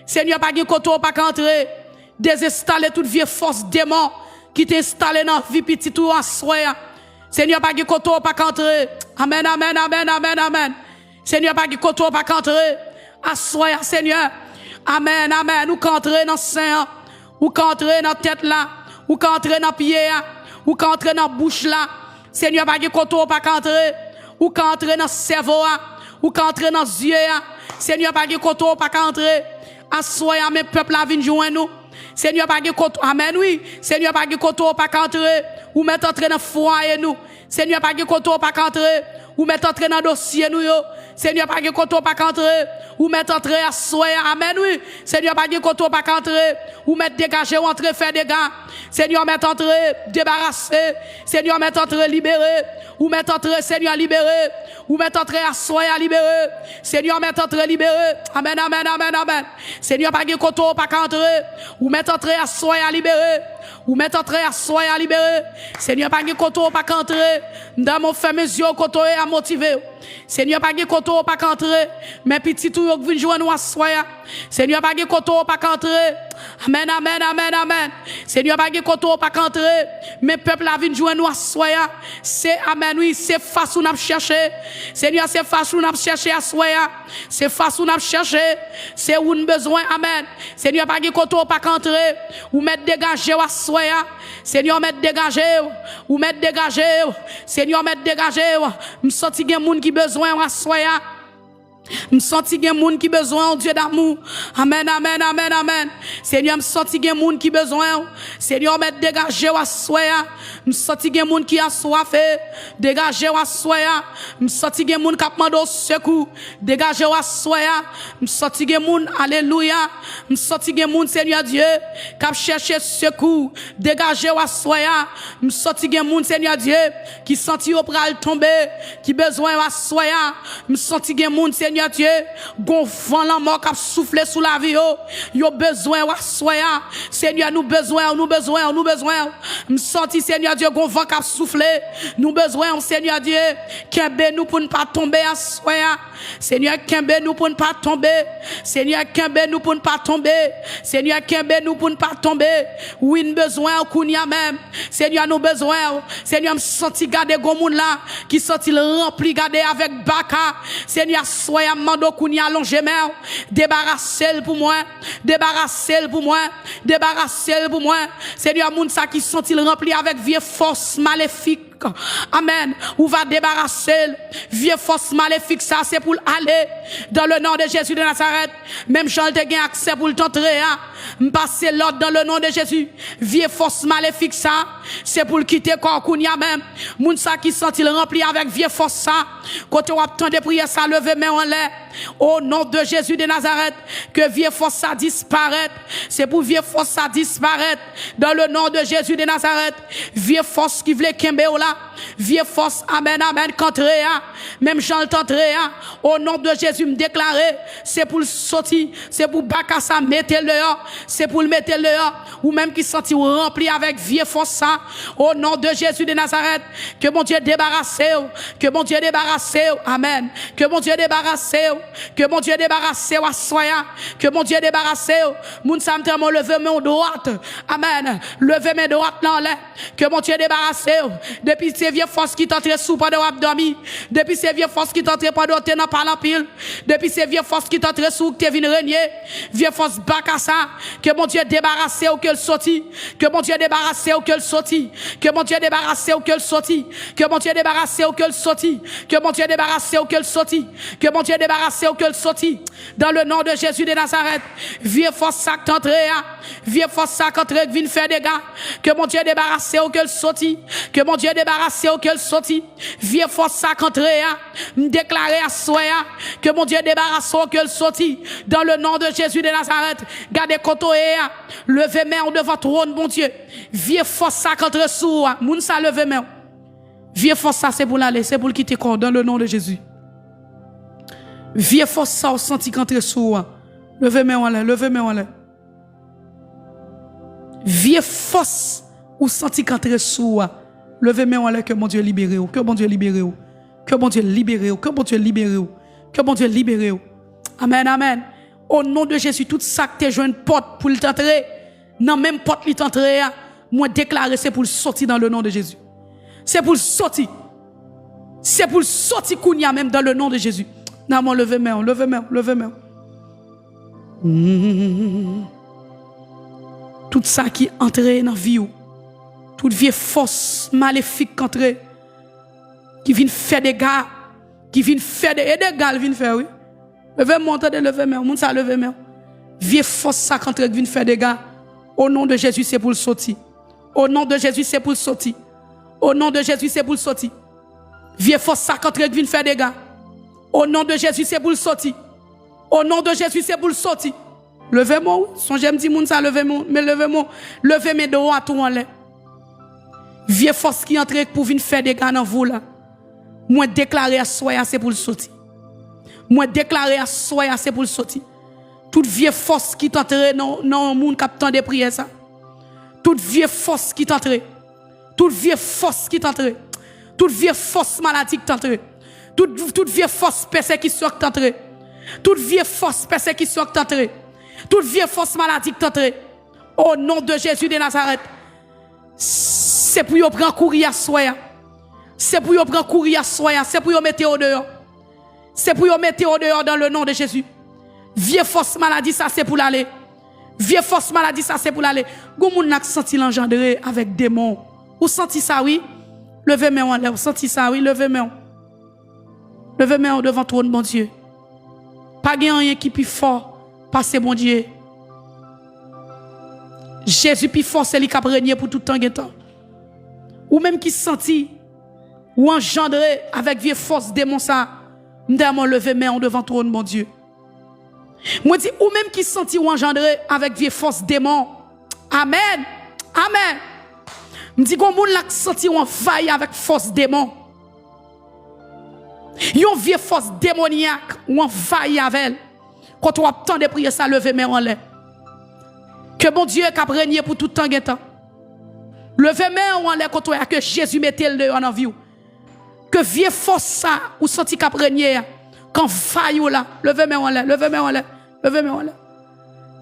Seigneur, pas de koto, pas entrer. Désinstaller toute vieille force démon qui t'installe dans la vie petite ou assoyez. Seigneur, pas de koto, pas entrer. Amen, amen, amen, amen, amen. Seigneur, pas de koto, pas entrer. Assoyez, Seigneur. Amen, amen. Ou qu'entrer dans le sein, ou qu'entrer dans la tête là, ou qu'entrer dans le pied, ou qu'entrer dans la bouche là. Seigneur, pas de koto, pas entrer. Ou qu'entrer dans le cerveau, ou qu'entrer dans les yeux. Seigneur, pas de koto, pas entrer. Assoyez, mes peuples à venir joindre nous. Seigneur, pas de koto, amen, oui. Seigneur, pas de koto, pas entrer. Ou mettre entrer dans le foyer nous. Seigneur, pas de koto, pas entrer. Ou mettre entrer dans le dossier nous yo. Seigneur, pas de koto, pas entrer. Ou mettre entrer à soyer, amen, oui. Seigneur, pas de koto, pas entrer. Ou mettre dégager ou entrer, faire des gars. Seigneur, mettre entrer, débarrasser. Seigneur, mettre entrer, libérer. Ou mettre entrer, Seigneur, libérer. Ou mettre entrer à soyer, libérer. Seigneur, mettre entrer, libérer. Amen, amen, amen, amen. Seigneur, pas de koto, pas entrer. Ou mettre entrer à soyer, libérer. Ou mettre entrer à soyer, libérer. Seigneur, pas de koto, pas entrer. Dans mon fait mes yeux, koto à motiver. Seigneur, pas de koto, pas entrer. Mais petit tout, vous venez jouer nous à soyer. Seigneur, pas de koto, pas entrer. Amen, amen, amen, amen. Seigneur, pas de koto, pas entrer. Mais peuple a venir jouer nous à soyer. C'est amen, oui, c'est face où nous chercher. Seigneur, c'est face où nous chercher à soyer. C'est face où nous chercher. C'est où nous besoin, amen. Seigneur, pas de koto, pas entrer. Ou mettre dégager à soyer. Seigneur, mettre dégager. Ou mettre dégager. Seigneur, mettre dégager. Me senti gen moun qui besoin à soyer. Me senti gen moun qui besoin, Dieu d'amour. Amen, amen, amen, amen. Seigneur, me senti gen moun qui besoin. Seigneur, mettre dégager à soya. Me senti gen moun qui a soifé. Dégager à soya. Me senti gen moun qui a demandé secours. Dégager à soya. Me senti gen moun, alléluia. Me senti gen moun, Seigneur Dieu, qui a cherché secours. Dégager à soya. Me senti gen moun, Seigneur Dieu, qui senti au pral tomber, qui besoin à soya. Me senti gen moun, Seigneur Dieu, gon vent la mort qui a soufflé sous la vie, yo besoin wa soya. Seigneur, nous besoin. Me senti, Seigneur Dieu, gon vent qui a soufflé. Nous besoin, Seigneur Dieu, kembe nous pour ne pas tomber à soya. Seigneur, kembe nous pour ne pas tomber. Seigneur, kembe nous pour ne pas tomber. Seigneur, kembe nous pour ne pas tomber. Oui, nous besoin, kounya même. Seigneur, nous besoin. Seigneur, me senti garder gon moun là, qui senti rempli garder avec baka. Seigneur, soya mando kounya allongé main. Débarrassez-le pour moi. Débarrassez-le pour moi. Débarrassez-le pour moi. Seigneur, moun sa qui senti rempli avec vieille force maléfique. Amen. Ou va débarrasser vieille force maléfique, ça c'est pour aller dans le nom de Jésus de Nazareth. Même Jean te gain accès pour t'entrer à passer l'ordre dans le nom de Jésus. Vieille force maléfique, ça c'est pour quitter corps kounya même. Moun sa qui senti rempli avec vieille force ça. Quand on attend de prier ça, lever main en l'air. Au nom de Jésus de Nazareth, que vieille force ça disparaître. C'est pour vieille force ça disparaître. Dans le nom de Jésus de Nazareth, vieille force qui voulait kembe ou là. Vieille force, amen, amen, qu'entrer, même Jean t'entrer, au nom de Jésus me déclarer, c'est pour le sortir, c'est pour Bakassa mettre le c'est pour le mettre le ou même qui sentit rempli avec vieille force ça, au nom de Jésus de Nazareth, que mon Dieu débarrasse, que mon Dieu débarrasse, amen, que mon Dieu débarrasse, que mon Dieu débarrasse, à soya, que mon Dieu débarrasse, moun sam tellement lever main droite, amen, lever main droite dans l'air, que mon Dieu débarrasse, depuis ces vieilles forces qui t'entraient sous pendant abdomen, depuis ces vieilles forces qui t'entraient pendant t'es dans par la pile, depuis ces vieilles forces qui t'entraient sous que t'es venu régner, vieilles forces bakassa, Que mon Dieu débarrasse ou que le sorti. Que mon Dieu débarrasse ou que le sorti. Que mon Dieu débarrasse ou que le sorti. Que mon Dieu débarrasse ou que le sorti. Que mon Dieu débarrasse ou que le sorti. Que mon Dieu débarrasse ou que le sorti. Dans le nom de Jésus de Nazareth. Vieux force sac d'entrée. Vieux force sac d'entrée qui vient faire des gars. Que mon Dieu débarrasse ou que le sorti. Que mon Dieu débarrasse ou que le sorti. Vieux force sac d'entrée. Déclarer à soi. Que mon Dieu débarrasse ou que le sorti. Dans le nom de Jésus de Nazareth. Gardez kotoé. Levez main devant trône, mon Dieu. Vieux force sac entre sous. Moun sa levez main. Vieux force ça, c'est pour l'aller, c'est pour le quitter corps, dans le nom de Jésus. Vieux force ça, au senti qu'entre sous. Levez main en l'air, levez main en l'air. Vieux force, ou senti qu'entre sous. Levez main en l'air, que mon Dieu libère, que mon Dieu libère, que mon Dieu libère, que mon Dieu libère, que mon Dieu libère. Amen, amen. Au nom de Jésus, tout ça que tu joué une porte pour t'entrer, non, même porte qui t'entrer, moi déclarer, c'est pour sortir dans le nom de Jésus. C'est pour sortir. C'est pour sortir Kounia même dans le nom de Jésus. Non, mon levez main, levez main, levez main. Tout ça qui entre dans la vie, toute vieille force maléfique qui entre, qui vient faire des gars, qui vient faire des gars, vient faire, oui. Levez main, entendez, levez main, moun ça levez main. Vieille force ça qui entre, qui vient faire des gars. Au nom de Jésus, c'est pour le sortir. Au nom de Jésus, c'est pour le sortir. Au nom de Jésus, c'est pour le sortir. Vieux force ça contre qui vient faire des gars. Au nom de Jésus, c'est pour le sortir. Au nom de Jésus, c'est pour le sortir. Levez-moi, son j'aime dire moun ça levez-moi, mais levez-moi, levez mes dos à tout en l'air. Vieux force qui entre pour venir faire des gars dans vous là. Moi déclarer à soi c'est pour le sortir. Moi déclarer à soi c'est pour le sortir. Toute vieille force qui t'entre dans le monde captant des prières ça. Toute vieille force qui t'entre. Toute vieille force qui t'entre. Toute vieille force maladie qui t'entre. Toute vieille force persécution qui t'entre. Toute vieille force persécution qui t'entre. Toute vieille force maladie qui t'entre. Au nom de Jésus de Nazareth. C'est pour yon prendre courir à soi. C'est pour yon prendre courir à soi. C'est pour yon mettre au dehors. C'est pour yon mettre au dehors dans le nom de Jésus. Vieille force maladie ça c'est pour l'aller. Vieille force maladie ça c'est pour l'aller. Goumoun n'a senti l'engendrer avec démons. Ou senti ça, oui? Levez main en l'air. Ou senti ça, oui? Levez main. Levez main devant trône, mon Dieu. Pas rien qui plus fort. Passez, mon Dieu. Jésus plus fort, c'est lui qui a régné pour tout temps et temps. Ou même qui senti, ou engendré avec vieille force démon ça. M'damon lever main devant trône, mon Dieu. Moi dis, ou même qui senti ou engendré avec vieille force démon. Amen. Amen. Je dis qu'on moun la senti ou envahi avec force démon. Yon vieille force démoniaque ou envahi avec elle. Quand on a tant de prières, ça lever main en l'air. Que mon Dieu qui a régné pour tout temps et temps. Levez main en l'air quand on a que Jésus mette le dehors dans vie. Que vieille force ça ou senti qu'a régné quand faille là, levez main en l'air, levez main en l'air, levez main en l'air.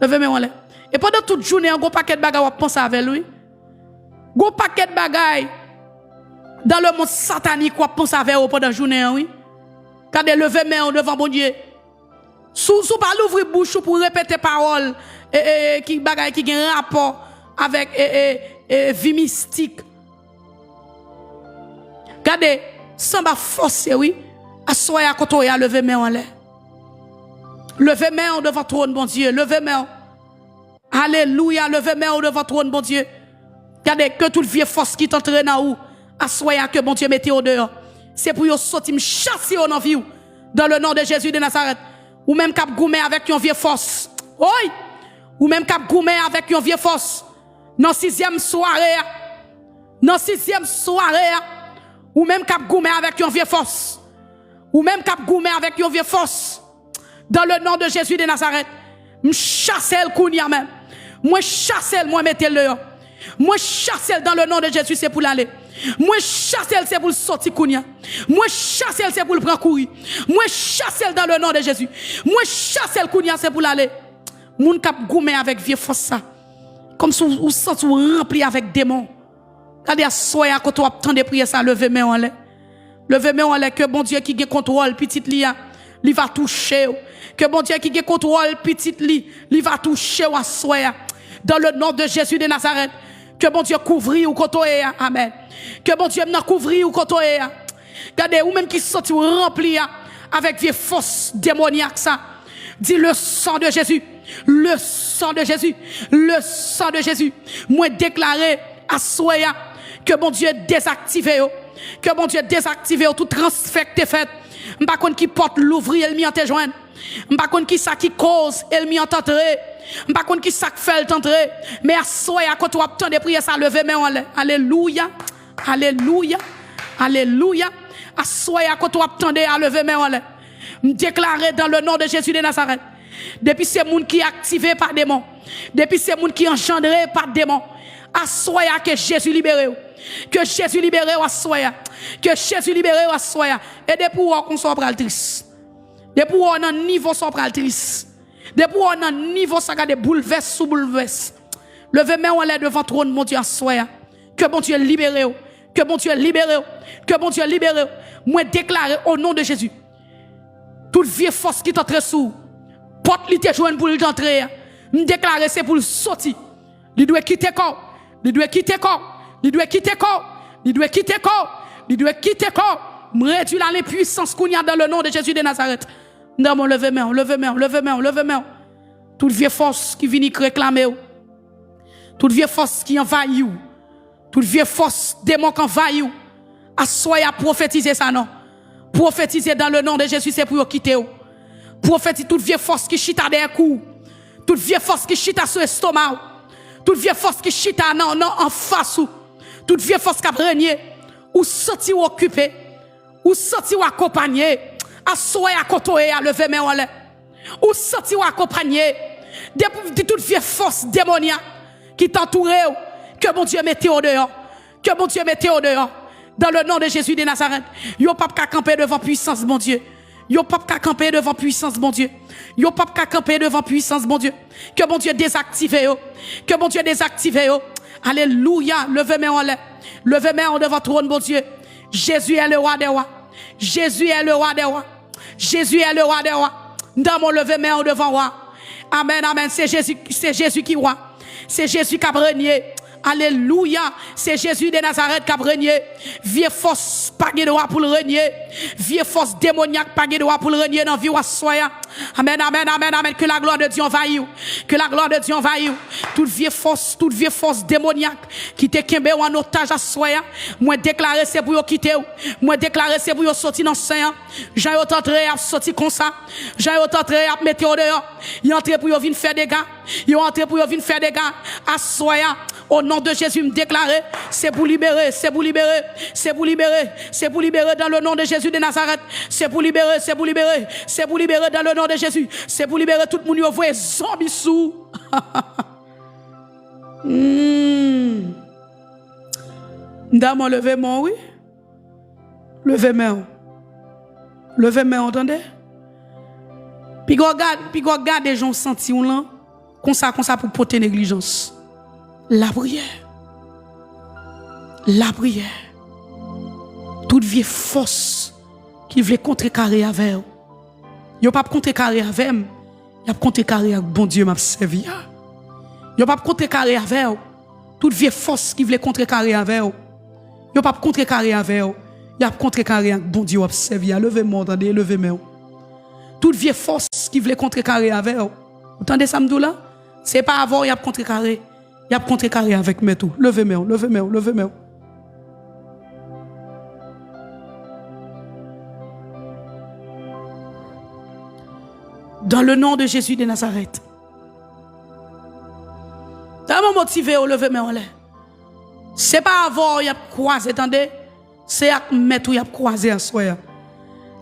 Levez main en l'air. Et pendant toute journée, un gros paquet de bagages on pense avec lui. Gros paquet de bagages dans le monde satanique on pense avec eux pendant la journée, oui. Quand de lever main devant bon Dieu. Sous pas l'ouvrir bouche pour répéter paroles qui bagaille qui a un rapport avec vie mystique. Regardez, sans ba forcer oui, assoyer à côté à lever main en l'air. Lever main devant trône bon Dieu, lever main. Alléluia, lever main devant trône bon Dieu. Regardez que toute vieille force qui t'entraîne dans où assoyer que bon Dieu mette au dehors. C'est pour yo sortir me chasser dans vie dans le nom de Jésus de Nazareth. Ou même cap goumé avec une vieille force. Oui. Ou même cap goumé avec une vieille force. Dans 6e soirée. Dans 6e soirée. Ou même cap goumé avec une vieille force. Ou même cap goumé avec une vieille force. Dans le nom de Jésus de Nazareth. Me chasser le kounia même. Moi chasser moi mettez le dehors. Moi chasser dans le nom de Jésus c'est pour l'aller. Moi chasser c'est pour le sortir kounia. Moi chasser c'est pour le prendre courir. Moi chasser dans le nom de Jésus. Moi chasser le kounia c'est pour l'aller. Moun k'ap goumé avec vieux force ça. Comme si ou sens ou rempli avec démons. Regardez à soya quand on attend de prier ça lever main en l'air. Lever main en l'air que bon Dieu qui gagne contrôle petite lia il va toucher. Que bon Dieu qui contrôle petite li, il va toucher à soi. Dans le nom de Jésus de Nazareth. Que bon Dieu couvre ou kotoé. Amen. Que bon Dieu m'a couvrir ou kotoé. Regardez, ou même qui sorti ou rempli avec vieux force démoniaque ça. Dis le sang de Jésus. Le sang de Jésus. Le sang de Jésus. Moi déclaré à soya que bon Dieu désactive. Que bon Dieu désactive tout transfert que fait. M'pa konn qui porte l'ouvrier elle m'y te joindre. M'pa konn qui ça qui cause elle m'y entrer. M'pa konn qui ça fait entrer. Mais à soya quand tu attend de prier ça lever mais en l'air. Alléluia. Alléluia. Alléluia. À soya quand tu attendais à lever mais en l'air. Me déclarer dans le nom de Jésus de Nazareth. Depuis ces monde qui activé par démon. Depuis ces monde qui engendré par démon. À soya que Jésus libéré. Que Jésus libéré à soya. Que Jésus libéré à soya. Et depuis où on soit triste. Depuis où on a un niveau soit triste. Depuis où on a un niveau ça de bouleverse sous bouleverse. Levez main en l'air devant trône mon Dieu à soya. Que bon Dieu libéré. Que bon Dieu libéré. Que bon Dieu libéré. Moi déclarer au nom de Jésus. Toute vieille force qui t'entre sous. Porte li te joindre pour l'entrer. Me déclarer c'est pour le sortir. Il doit quitter corps. Il doit quitter corps. Il doit quitter corps. Il doit quitter corps. Il doit quitter corps. Me réduire les puissances qu'on y a dans le nom de Jésus de Nazareth. Dans mon lever main, lever main, lever main, lever main. Toute vieille force qui vient réclamer. Toute vieille force qui envahit. Toute vieille force démon qui envahit. Assoyez à prophétiser ça non. Prophétiser dans le nom de Jésus c'est pour quitter. Prophétiser toute vieille force qui chita derrière cou. Toute vieille force qui chita sur l'estomac. Toute vieille force qui chita en face. Toute vieille force qui a régné. Ou sorti ou occupé. Ou sorti ou accompagné. Assoyez à côté à lever main en l'air. Ou sorti ou accompagné. De toute vieille force démoniaque qui t'entoure. Que mon Dieu mette au dehors. Que mon Dieu mette au dehors. Dans le nom de Jésus de Nazareth. Yo pas qu'à camper devant puissance, mon Dieu. Yo pas qu'à camper devant puissance, mon Dieu. Yo pas qu'à camper devant puissance, mon Dieu. Que mon Dieu désactive yo. Que mon Dieu désactive yo. Alléluia. Levez main en l'air. Levez main en devant trône, mon Dieu. Jésus est le roi des rois. Jésus est le roi des rois. Jésus est le roi des rois. Dans mon lever main en devant roi. Amen, amen. C'est Jésus qui roi. C'est Jésus qui a régné. Alléluia. C'est Jésus de Nazareth qui a régné. Vieille force pas de droit pour le régner. Vieille force démoniaque pas de droit pour le régner dans vie ou soya. Amen, amen, amen, amen. Que la gloire de Dieu envahisse. Que la gloire de Dieu envahisse. Toute vieille force démoniaque qui te kembe en otage à soya. Moi déclarer c'est pour quitter. Moi déclarer c'est pour sortir dans saint. J'ai entré à sortir comme ça. J'ai entré à mettre au dehors. Il entré pour venir faire des gars. Il entré pour venir faire des gars à soya. Au nom de Jésus, me déclarer, c'est pour libérer, c'est pour libérer, c'est pour libérer, c'est pour libérer dans le nom de Jésus de Nazareth. C'est pour libérer, c'est pour libérer, c'est pour libérer dans le nom de Jésus. C'est pour libérer tout le monde qui voit zombie sous. Dame, levez-moi, oui. Levez-moi. Levez-moi, entendez? Puis regarde des gens sentis là, comme ça pour porter négligence. La prière. La prière. Toute vieille force qui veut contrecarrer avec vous. Yo pas contrecarrer avec moi. Yo pas contrecarrer avec bon Dieu m'a servi. Yo pas contrecarrer avec vous. Toute vieille force qui veut contrecarrer avec vous. Yo pas contrecarrer avec vous. Yo pas contrecarrer avec bon Dieu m'a servi. Levez-moi, entendez, levez-moi. Toute vieille force qui veut contrecarrer avec vous. Entendez ça m'dou là? C'est pas avant y a contrecarrer. Il y a contrecarré avec mes tout. Levez-moi, levez-moi, levez-moi. Dans le nom de Jésus de Nazareth. T'as m'a motivé au lever en l'air. C'est pas avant il y a croisé, attendez. C'est à mettre où il y a croisé en soi.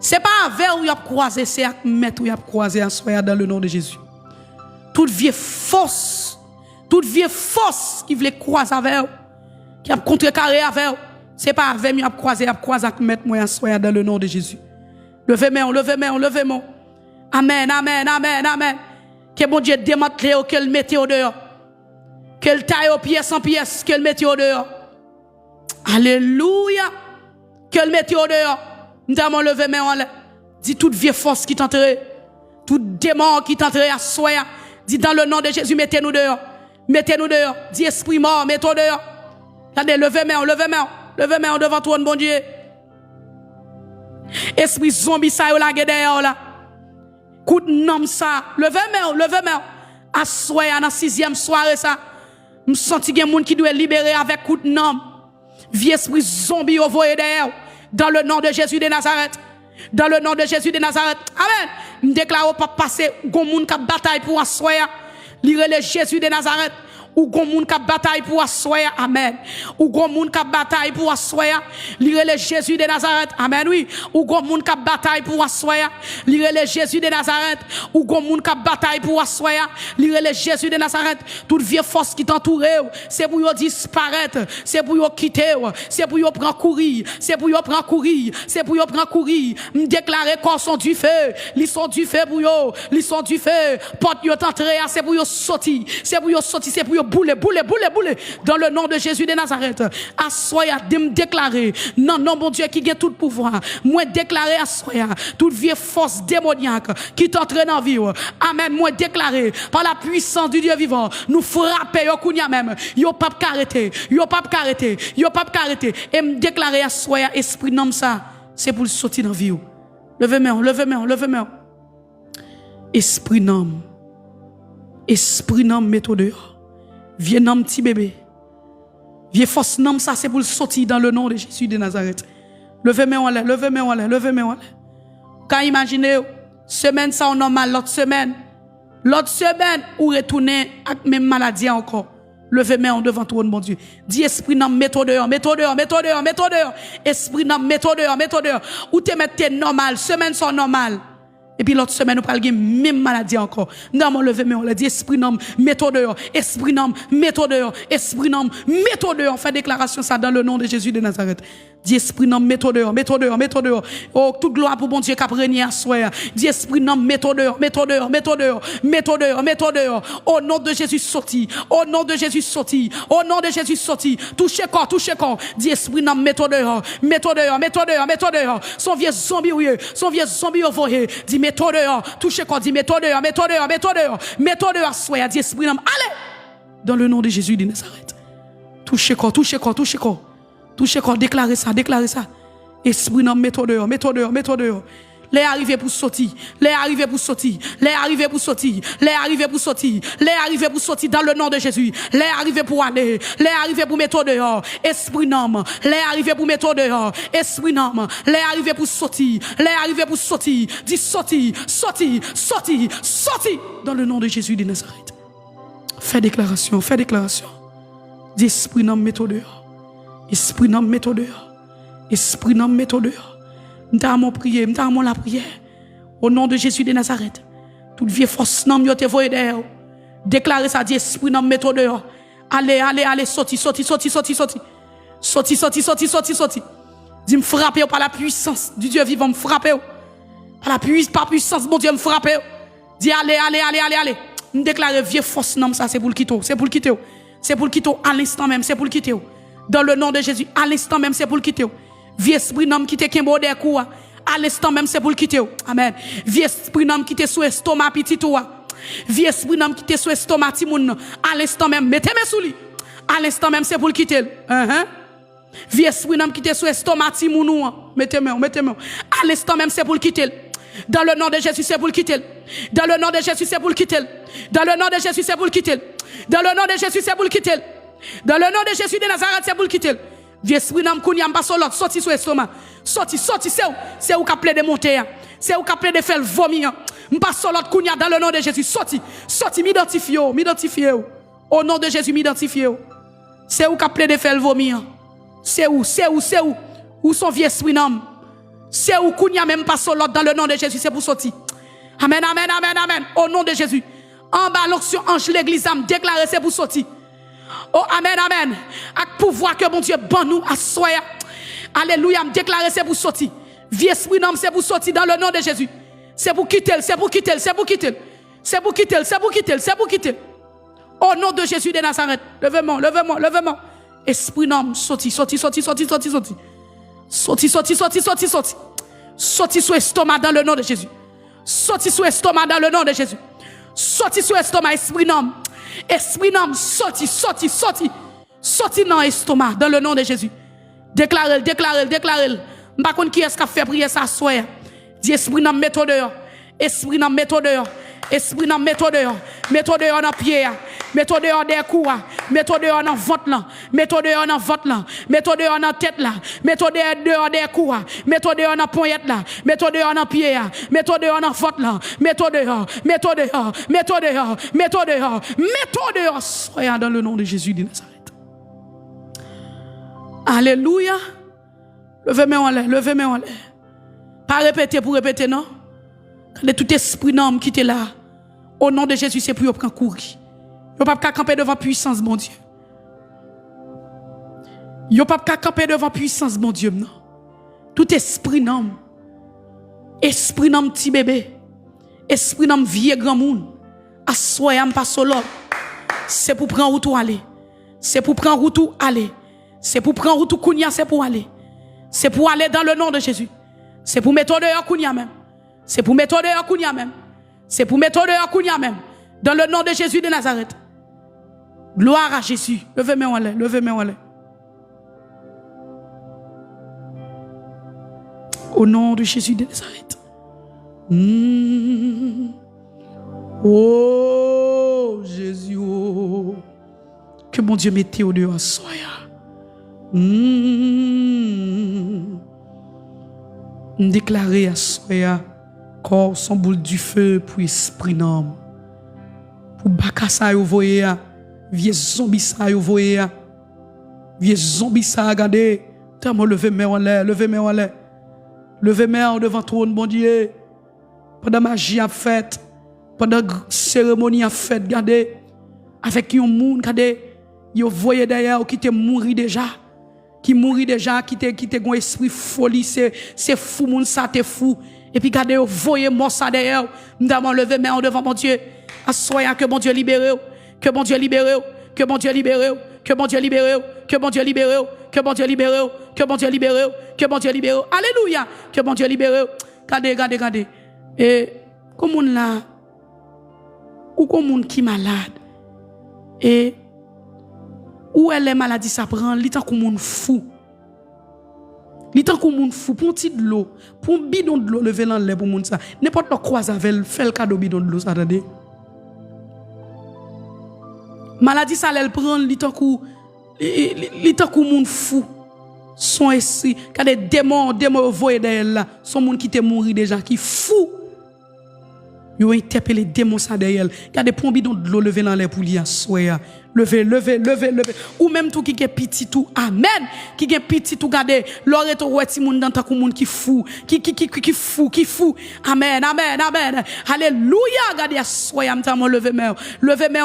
C'est pas avant où il y a croisé, c'est à mettre où il y a croisé en soi dans le nom de Jésus. Toute vieille force. Toute vieille force qui voulait croiser avec vous, qui a contrecarré avec vous, c'est pas avec moi qui a croisé avec mettre moi en soi dans le nom de Jésus. Levez-moi, levez-moi, levez-moi. Amen, amen, amen, amen. Que bon Dieu démantelé ou qu'elle mette au dehors. Qu'elle taille au pièce en pièce, qu'elle mette au dehors. Alléluia. Qu'elle mette au dehors. Nous avons levé main en l'air. Dis toute vieille force qui t'entraîne, tout démon qui t'entraîne à soi. Dis dans le nom de Jésus, mettez-nous dehors. Mettez-nous dehors. Dis esprit mort, mettez-nous dehors. Regardez, levez-moi devant toi, bon Dieu. Esprit zombie, ça y est, la derrière là. Coup de nom, ça. Levez-moi. À soi, dans la 6e soirée, ça. Je sens qu'il y a des gens qui doivent libérer avec coup de nom. Vieux esprit zombie, au voyez derrière. Dans le nom de Jésus de Nazareth. Dans le nom de Jésus de Nazareth. Amen. Je déclare pas passer, gon moun qui bataille pour assoya. Lire le Jésus de Nazareth. Ou gon moun qui bataille pour assoya. Amen. Ou gon moun qui bataille pour assoya. Lire le Jésus de Nazareth. Amen, oui. Ou gon moun qui bataille pour assoya. Lire le Jésus de Nazareth. Ou gon moun qui bataille pour assoya. Lire le Jésus de Nazareth. Toute vieille force qui t'entoure, c'est pour yo disparaître, c'est pour yo quitter, c'est pour yo prendre courir, c'est pour yo prendre courir, c'est pour yo prendre courir. Me déclarer qu'on sont du feu, ils sont du feu pour yo, ils sont du feu. Porte yo t'entrer, c'est pour yo sortir, c'est pour yo sortir, c'est pour yo bouler. Dans le nom de Jésus de Nazareth. Assoya de me déclarer, non, bon Dieu qui a tout le pouvoir. Moi déclarer assoya, toute vieille force démoniaque qui t'entraîne en vie. Amen. Moi déclarer par la puissance du Dieu vivant, nous frapper yo kounya même. Yo pas arrêter. Et me déclarer assoya esprit nom ça, c'est pour sortir dans vie. Levez-moi. Esprit nom, méthode dehors. Vieux nom petit bébé. Vieux force nom ça c'est pour sortir dans le nom de Jésus de Nazareth. Levez-moi. Quand imaginez semaine ça on normal l'autre semaine ou retourner avec même maladie encore. Levez-moi devant toi mon Dieu. Dis esprit nom méthode dehors. Esprit nom méthode dehors. Ou te mettre normal, semaine sont normal. Et puis l'autre semaine, nous parlons même maladie encore. Nous avons levé, mais on l'a dit, esprit nom, méthode dehors. Esprit nom, méthode dehors. Esprit nom, méthode dehors. On fait déclaration ça dans le nom de Jésus de Nazareth. Dis esprit nom, méthode dehors. Oh, toute gloire pour bon Dieu qui a régné à soi. Dis esprit nom, méthode dehors. Au nom de Jésus sorti. Au nom de Jésus sorti. Touchez corps. Dis esprit nom, méthode dehors. Son vieux zombie au voyer. Dis méthode dehors. Touchez corps. Dis méthode dehors. Méthode dehors. Soya. Dis esprit nom. Allez. Dans le nom de Jésus de Nazareth. Touchez corps. Déclarez ça. Esprit nom, méthode dehors. Les arrivés pour sortir. Les arrivés pour sortir dans le nom de Jésus. Les arrivés pour aller. Les arrivés pour mettre dehors. Esprit nom. Les arrivés pour mettre dehors. Esprit nom. Les arrivés pour sortir. Dis sortir. Dans le nom de Jésus de Nazareth. Fais déclaration. Dis esprit nom, mettre dehors. Esprit nom, méthode dehors. Nous t'avons prié, nous t'avons la prière. Au nom de Jésus de Nazareth. Toute vieille force nom yo te voye derrière. Déclarez ça, dit esprit nom méthode dehors. Allez, sorti. Dis me frapper par la puissance du Dieu vivant, me frapper. Par puissance, mon Dieu, me frapper. Dis allez. Me déclarer vieille force nom ça, c'est pour le quitter. À l'instant même, c'est pour le quitter. Dans le nom de Jésus, à l'instant même, c'est pour le quitter. Vieux esprit nom qui te kembo de kou, à l'instant même, c'est pour le quitter. Amen. Vieux esprit nom qui te sous estomac petit toi. Vieux esprit nom qui te sous estomac timoun. À l'instant même, mettez-moi sous lui. À l'instant même, c'est pour le quitter. Vieux esprit nom qui te sous estomac timoun. Mettez-moi. À l'instant même, c'est pour le quitter. Dans le nom de Jésus, c'est pour le quitter. Dans le nom de Jésus, c'est pour le quitter. Dans le nom de Jésus de Nazareth, c'est pour le quitter. Vieux esprit nam kounya m'pas l'autre, sorti sur l'estomac. Sorti, c'est où qu'a plaidé de monter. C'est où qu'a plaidé de faire vomir. M'pas l'autre kounya dans le nom de Jésus. Sorti, m'identifie. Au nom de Jésus, m'identifie. C'est où qu'a plaidé de faire vomir. C'est où? Où son vieux esprit nam? C'est où kounya même pas l'autre dans le nom de Jésus, c'est pour sortir. Amen. Au nom de Jésus. En bas l'onction ange l'église a déclaré c'est pour sortir. Oh, amen. Avec pouvoir que mon Dieu ban nous à soi. Alléluia, me déclarer c'est pour sortir. Vieux esprit nom c'est pour sortir dans le nom de Jésus. C'est pour quitter. Au nom de Jésus de Nazareth. Levez-moi. Esprit nom sorti. Sorti sur estomac dans le nom de Jésus. Sorti sur estomac dans le nom de Jésus. Sorti sur estomac, esprit nom. Esprit nom, sorti. Sorti dans l'estomac dans le nom de Jésus. Déclarez. Par contre, qui est-ce qui a fait prier ça soir? Dis esprit nom, méthode dehors. Esprit nom, méthode dehors. Esprit nan méthode dehors. Méthode dehors dans pied. Méthode dehors des coups. Méthode dehors dans ventre là. Méthode dehors dans ventre là. Méthode dehors dans tête là. Méthode dehors des coups. Méthode dehors dans poignette là. Méthode dehors dans pied. Méthode dehors dans ventre là. Méthode dehors. Soyez dans le nom de Jésus de Nazareth. Alléluia. Levez-moi en l'air. Pas répéter pour répéter non. Quand tout esprit d'homme qui était là, au nom de Jésus, c'est pour vous prendre courir. Vous ne pouvez pas camper devant la puissance, mon Dieu. Vous ne pouvez pas camper devant la puissance, mon Dieu. Non. Tout esprit d'homme, petit bébé, esprit d'homme vieux grand monde, assoyam pas solo. C'est pour prendre route aller. C'est pour prendre route aller. C'est pour prendre route kounya, c'est pour aller. C'est pour aller dans le nom de Jésus. C'est pour mettre dehors kounya même. C'est pour mettre dehors kounya même. C'est pour mettre dehors kounya même. Dans le nom de Jésus de Nazareth. Gloire à Jésus. Levez-moi en l'air. Au nom de Jésus de Nazareth. Oh Jésus. Oh. Que mon Dieu mette au dehors soya. Déclarer à soya. Corps sans boule du feu pour esprit d'homme. Pour bakasa yo voye, vieux zombie ça yo voye. Vieux zombie ça regardez. Tellement lever main en l'air. Lever main devant trône bon Dieu. Pendant magie a fait, pendant cérémonie a fait, regardez. Avec un monde regardez, yo voye derrière qui te mourir déjà. Qui mourit déjà, qui te gon esprit folie, c'est fou moun ça te fou. Et puis regardez, voyez moi ça derrière, m'damant lever main devant mon Dieu. Assoyez que mon Dieu libère, que mon Dieu libère, que mon Dieu libère, que mon Dieu libère, que mon Dieu libère, que mon Dieu libère, que mon Dieu libère, que mon Dieu libère. Alléluia, que mon Dieu libère. Regardez. Et comme on là ou comme on qui malade et où elle est maladie ça prend, li tant comme moun fou. Li tant comme moun fou pour un petit de l'eau, pour un bidon de l'eau lever dans l'air pour moun ça. N'importe quoi croise avec fait le cadeau bidon de l'eau ça attendez. Maladie ça elle prend li tant comme moun fou. Son esprit, quand des démons voient derrière là, son moun qui te mourir déjà qui fou. Yo interpellé démon ça derrière. Regardez pour un bidon de l'eau lever dans l'air pour lui assoya. Lever. Ou même tout qui est petit tout. Amen. Qui est petit tout, regardez. L'oreille to ouais ti moun dans ta moun qui fou. Qui fou. Amen. Alléluia. Regardez, soyez m'tamo lever main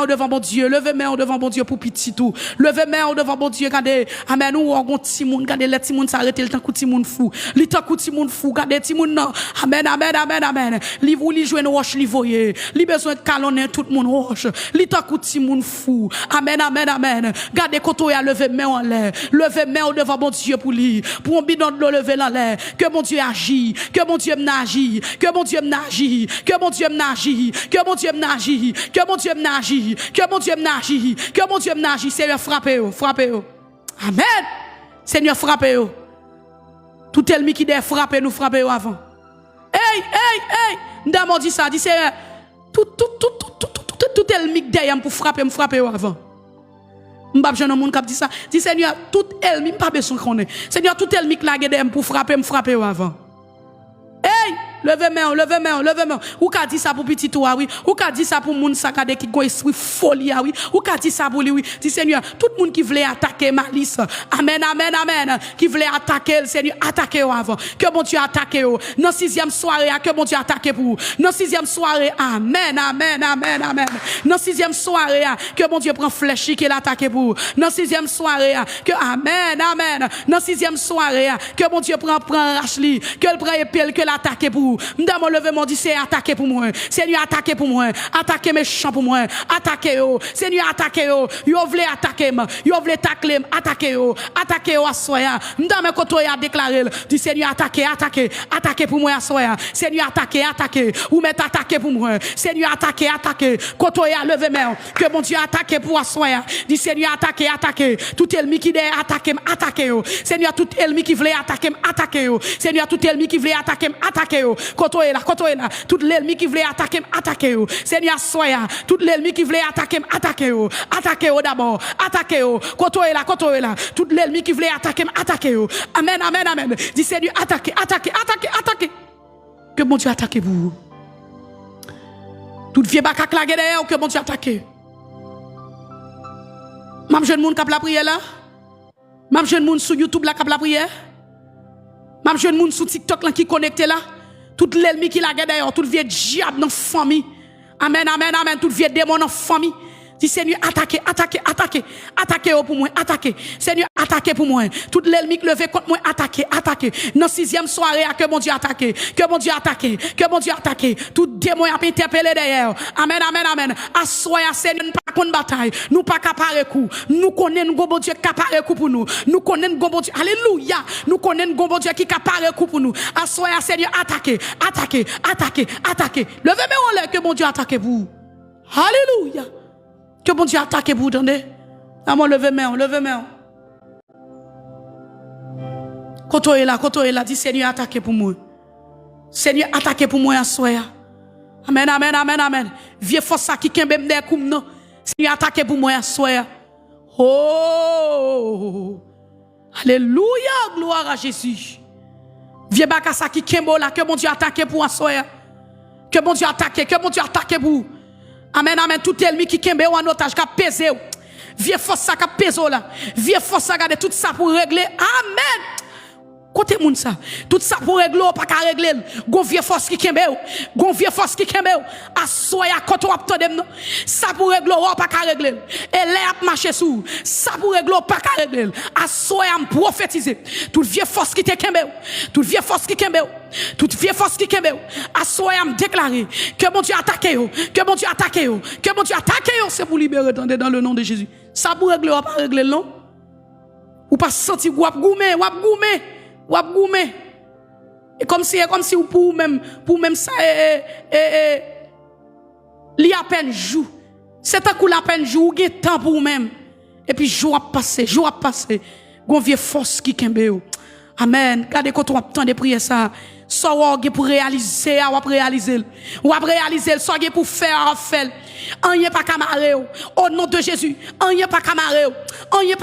devant mon Dieu. Lever main devant mon Dieu pour petit tout. Lever main devant mon Dieu, regardez. Amen. Ou on ti moun, regardez les ti moun s'arrêter le temps ti moun fou. Li temps ti moun fou, regardez ti moun non. Amen. Li vou li joue roche li voyer. Li besoin de calonner tout moun roche. Li temps ti moun fou. Amen. Gardez koto ya lever main en l'air. Lever main devant mon Dieu pour lui. Pour un bidon de l'eau lever en l'air. Que mon Dieu agit. Que mon Dieu m'agit. Que mon Dieu m'agit. Que mon Dieu m'agit. Que mon Dieu m'agit. Que mon Dieu m'agit. Que mon Dieu m'agit. Que mon Dieu m'agit. Seigneur frappez. Amen. Seigneur frappez. Tout ennemi qui doit frapper nous frapper avant. Hey. M'damon dit ça. Dit Seigneur. Tout ennemi qui derrière pour frapper me frapper avant. M'bab jeune monde qui dit ça. Dit Seigneur, tout ennemi pas besoin qu'on est. Seigneur, tout ennemi qui la gueule pour frapper me frapper avant. Hey, levez main. Ou ka dit ça pour petit toi oui. Ou ka dit ça pour moun sakade qui go esprit folie oui. Ou ka dit ça pour lui oui. Dit Seigneur, tout monde qui voulait attaquer Malice. Amen. Qui voulait attaquer le Seigneur, attaquer avant. Que mon Dieu attaque dans 6e soirée que mon Dieu attaque pour. Dans 6e soirée, amen. Dans 6e soirée que mon Dieu prend flèche qu'il attaque pour. Dans 6e soirée que amen. Dans 6e soirée que mon Dieu prend Rachli, que le prend épée que l'attaque pour. pour. M'dame lever mon dit c'est attaquer pour moi. Seigneur attaquer pour moi. Attaquer méchant pour moi. Attaquer yo. Seigneur attaquer yo. Yo vle attaquer moi. Yo vle tacler attaquer yo. Attaquer yo à soya. M'dame koto a déclaré dit Seigneur attaquer pour moi à soya. Seigneur attaquer ou mettre attaquer pour moi. Seigneur attaquer koto a lever main que mon Dieu attaquer pour soya. Dit Seigneur attaquer tout ennemi qui dé attaquer yo. Seigneur tout ennemi qui voulait attaquer yo. Seigneur tout ennemi qui voulait attaquer yo. Koto est là tout l'ennemi qui voulait attaquer yo. Seigneur soya tout l'ennemi qui voulait attaquer yo d'abord attaquer yo. Koto est là tout l'ennemi qui voulait attaquer yo. Amen. Dit Seigneur attaquer. Que mon Dieu attaque vous. Tout vieux bakak la derrière que mon Dieu attaque. Même jeune monde qui la prière là. Même jeune monde sur YouTube là qui la prière. Même jeune monde sur TikTok là qui connecté là. Tout l'ennemi qui la derrière, tout vieux diable dans famille. Amen. Tout vieux démon dans famille. Dis Seigneur attaquez pour moi, attaquez. Seigneur attaquez pour moi. Tout l'ennemi qui levé contre moi, attaquez. Dans 6e soirée que mon Dieu attaqué, que mon Dieu attaqué. Tout démon a interpellé derrière. Amen. Assoya Seigneur nous pas contre bataille, nous pas capable coup. Nous connaissons bon Dieu capable coup pour nous. Nous connaissons bon Dieu. Alléluia. Nous connaissons bon Dieu qui capable coup pour nous. Assoya Seigneur attaquez. Levez-moi que mon Dieu attaque vous. Alléluia. Que bon Dieu attaque vous, attendez. Levez main. Koto est là, dit Seigneur attaque pour moi. Seigneur attaque pour moi à soya. Amen. Vieux force qui kembe m'de koum non. Seigneur attaque pour moi à soya. Oh. Alléluia, gloire à Jésus. Vieux bakasa qui kembe là, que bon Dieu attaque pour à soya. Que bon Dieu attaque pour. Amen. Tout ennemi qui kembe en otage, qui a pesé. Vieux force ça qui a pesé là. Vieux force ça garde tout ça pour régler. Amen. Côté moun ça. Tout ça pour régler, pas qu'à régler. Gon vieux force qui kembe. Assoya koto aptendem non. Ça pour régler, pas qu'à régler. Et là a marché sous. Ça pour régler, pas qu'à régler. Assoya me prophétiser. Toute vieux force qui te kembe. Toute vieux force qui kembe. Assoya me déclarer que mon Dieu attaque yo. C'est pour libérer dans le nom de Jésus. Ça pour régler, pas régler non. Ou pas sentir ou goumé. Et comme si ou pour même ça li à peine joue. C'est un coup la peine joue, ou temps pour même. Et puis jour a passé. Gon vieux force qui kembe yo. Amen. Gardez quand on attend de prier ça. Soit pour réaliser, ou réaliser, soit pour faire, rien pas camaré, au nom de Jésus, rien pas camaré, rien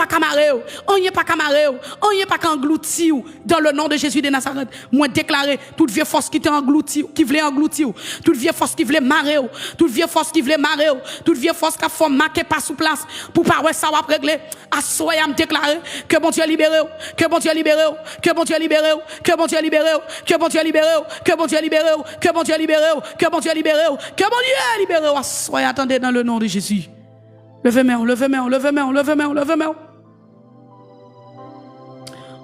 pas englouti, dans le nom de Jésus de Nazareth. Moi déclarer toute vieille force qui t'englouti, qui voulait engloutir, toute vieille force qui voulait marrer, toute vieille force qui voulait marrer, toute vieille force qui a fait marquer pas sous place, pour pas ouais ça va régler, à soyam déclarer que mon Dieu libéré, que mon Dieu libéré, que mon Dieu libéré, que mon Dieu libéré, que mon Dieu libéré, que mon Dieu libéré, que mon Dieu libéré, que mon Dieu libéré, que mon Dieu libéré. Soyez attendez dans le nom de Jésus. Levez-moi.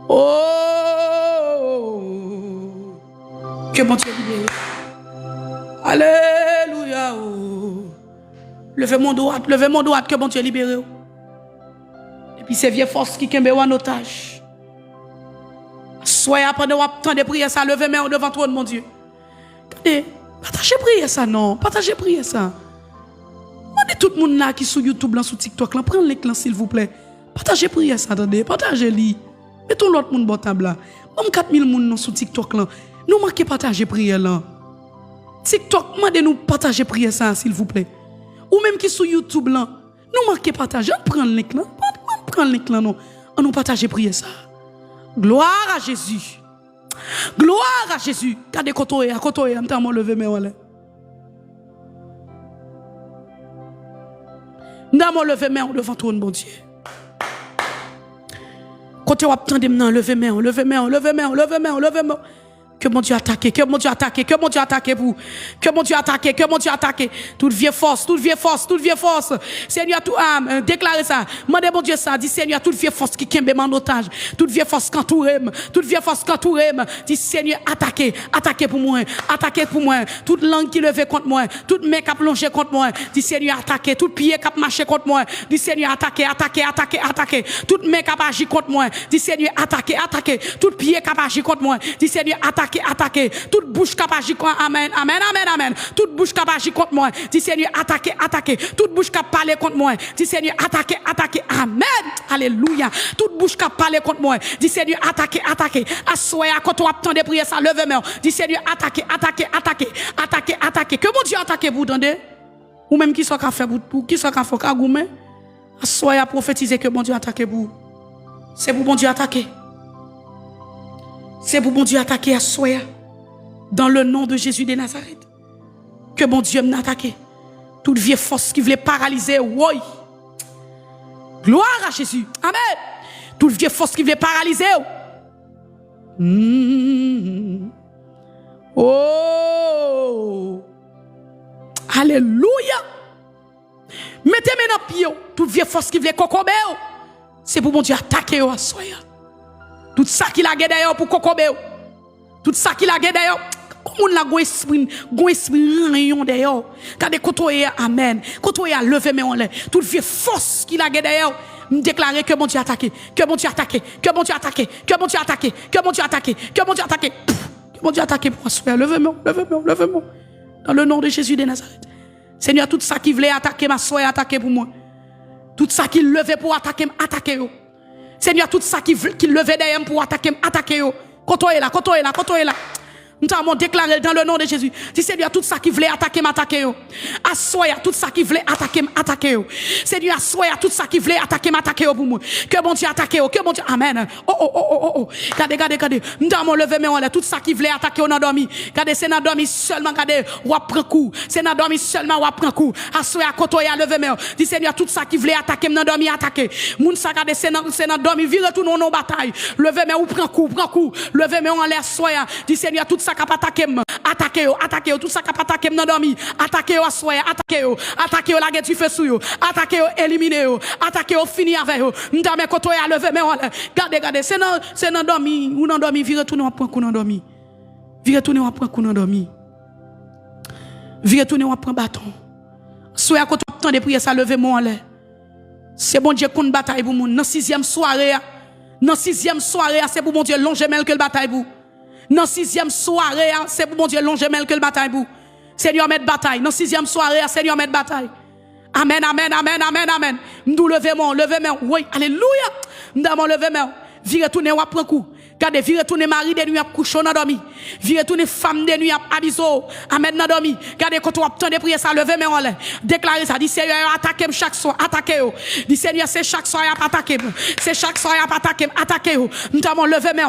Oh, que mon Dieu libéré. Alléluia. Levez mon droit, que mon Dieu libéré. Et puis ces vieilles forces qui kembe en otage. Soyez après de prier ça, levez-moi devant toi, mon Dieu. Attendez, partagez prier ça, non. Partagez prier ça. Demandez tout le monde là qui sur YouTube, là, sur TikTok, là, prenez l'écran s'il vous plaît. Partagez prier ça, attendez, partagez-le. Mettons l'autre monde botable là. Même 4000 personnes sur TikTok là. Nous manquez partager prier là. TikTok, demandez-nous partager prier ça, s'il vous plaît. Ou même qui sur YouTube là. Nous manquez partager. On prend l'écran. On prend l'écran, non. On nous partager prier ça. Gloire à Jésus. Gloire à Jésus. Regardez côté, on t'a levé mes mains. Nous levé mes mains devant toi, bon Dieu. Côté on attend maintenant lever mes mains. Que mon Dieu attaque, que mon Dieu attaque, que mon Dieu attaque pour. Que mon Dieu attaque, que mon Dieu attaque. Toute vieille force, toute vieille force, toute vieille force. Seigneur, tout âme, déclarez ça. Mandez mon Dieu ça. Dis Seigneur, toute vieille force qui kembe en otage. Toute vieille force qu'entourem. Toute vieille force qu'entourem. Dis Seigneur, attaquez, attaquez pour moi. Attaquez pour moi. Toute langue qui levait contre moi. Toute main qui a plongé contre moi. Dis Seigneur, attaquez. Tout pied qui a marché contre moi. Dis Seigneur, attaquez, attaquez, attaquez, attaquez. Toute main qui a agi contre moi. Dis Seigneur, attaquez, attaquez. Tout pied qui a agi contre moi. Dis Seigneur, attaquez, attaquez. Toute bouche qui a agi contre moi. Amen, amen, amen, amen. Toute bouche qui a agi contre moi. Dis Seigneur, attaquez, attaquez. Toute bouche qui a parlé contre moi. Dis Seigneur, attaquez, attaquez. Amen. Alléluia. Toute bouche qui a parlé contre moi. Dis Seigneur, attaquez, attaquez. Assoyez quand on attend de prier ça, levez-moi. Dis Seigneur, attaquez, attaquez, attaquez. Attaquez, attaquez. Que mon Dieu attaque vous, entendez? Ou même qui soit qu'à faire pour qui soit qu'à faire qu'à goumer. Assoyez à prophétiser que mon Dieu attaque vous. C'est pour mon Dieu attaquer. C'est pour mon Dieu attaquer, assoyez. Dans le nom de Jésus de Nazareth. Que mon Dieu m'attaque. Toute vieille force qui voulait paralyser, oui. Gloire à Jésus. Amen. Toute vieille force qui voulait paralyser. Oh. Alléluia. Mettez-moi dans le pied. Toute vieille force qui voulait cocober. C'est pour mon Dieu attaquer. Tout ça qui l'a gardé pour cocober. Tout ça qui l'a gardé. Comment on a go esprit rayon d'ailleurs. Quand côtoyer amen. Côtoyer lever mais on l'air. Toute vieille force qui l'a gardé d'ailleurs. Me déclarer que mon Dieu attaqué, que mon Dieu attaqué, que mon Dieu attaqué, que mon Dieu attaqué, que mon Dieu attaqué, que mon Dieu attaqué. Que mon Dieu attaqué pour moi. Levez-moi, levez-moi, levez-moi. Dans le nom de Jésus de Nazareth. Seigneur, tout ça qui voulait attaquer ma soeur, attaquer pour moi. Tout ça qui levait pour attaquer, attaquer. Seigneur, tout ça qui levait derrière pour attaquer, attaquer. Côtoyer là, côtoyer là, côtoyer là. Nous avons déclaré dans le nom de Jésus. Si Seigneur, tout ça qui voulait attaquer, m'attaquer. Assoya tout ça qui voulait attaquer, m'attaquer. Seigneur, assoya tout ça qui voulait attaquer, m'attaquer pour moi. Que mon Dieu attaque, que mon Dieu, amen. Oh. Regardez. Nous avons levé mes mains, tout ça qui voulait attaquer, on a dormi. Regardez, c'est dans dormi seulement, regardez, on prend coup. C'est dans dormi seulement, on prend coup. Assoya, côtoya, levé mes mains. Dis Seigneur, tout ça qui voulait attaquer, m'en dormi, attaquer. Moun ça, regardez, c'est dans dormi, vire tout nos batailles. Levé mes mains, prend coup. Levé mes mains, en l'air, soya. Dis Seigneur, tout ça qui attaquer tout ça qui attaquer dans dormi attaquer assoyer attaquer la guerre du feu sou yo attaquer éliminer yo attaquer fini avec yo m'dame côté à lever mais regardez c'est dans dormi ou dans dormi vire tourner on prend coup dans dormi vire tourner on prend coup dans dormi vire tourner on prend bâton soyez côté temps de prier ça lever moi en l'air c'est bon Dieu qu'on bataille pour moun dans 6e soirée c'est pour mon Dieu long gemelle que le bataille pour. Dans 6e soirée, c'est pour mon Dieu long gemelle que le bataille pour. Seigneur, met bataille. Dans 6e soirée, Seigneur, met bataille. Amen. M'dou lever mon. Oui, alléluia. M'dou lever mon. Vire tourner ou prend coup. Regardez, vire tourner mari de nuit à coucher dans dormi. Vire tourner femme de nuit à abiso. Amen dans dormi. Regardez quand on attend de prier ça lever mais on l'air. Déclarer ça. Dit Seigneur attaquer chaque soir, attaquer yo. Dit Seigneur c'est chaque soir à attaquer. C'est chaque soir à attaquer yo. Nous avons lever mais.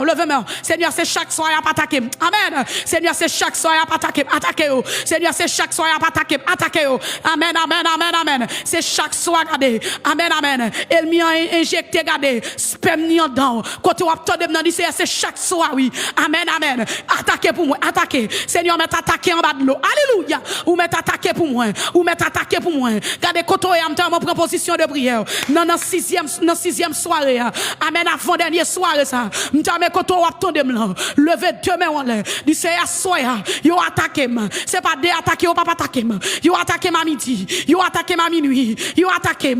Seigneur c'est chaque soir à attaquer. Amen. Seigneur c'est chaque soir à attaquer yo. Seigneur c'est chaque soir à attaquer yo. Amen. C'est chaque soir regardez. Amen. Elle m'y a injecté regardez. Sperme ni en dedans. Quand on attend de dit c'est chaque soir, oui. Amen. Attaquez pour moi, attaquez. Seigneur, m'est attaqué en bas de l'eau. Alléluia. Ou m'est attaqué pour moi. Gardez, quand on est en proposition de prière. Dans 6e soirée. Amen, avant dernière soirée, ça. M'tame, quand on attend de me lever demain, on l'air. Dis, c'est à soir. Yo attaqué, c'est pas des attaqués, ou pas attaqué. Yo attaqué ma midi. Yo attaqué ma minuit. Yo attaqué.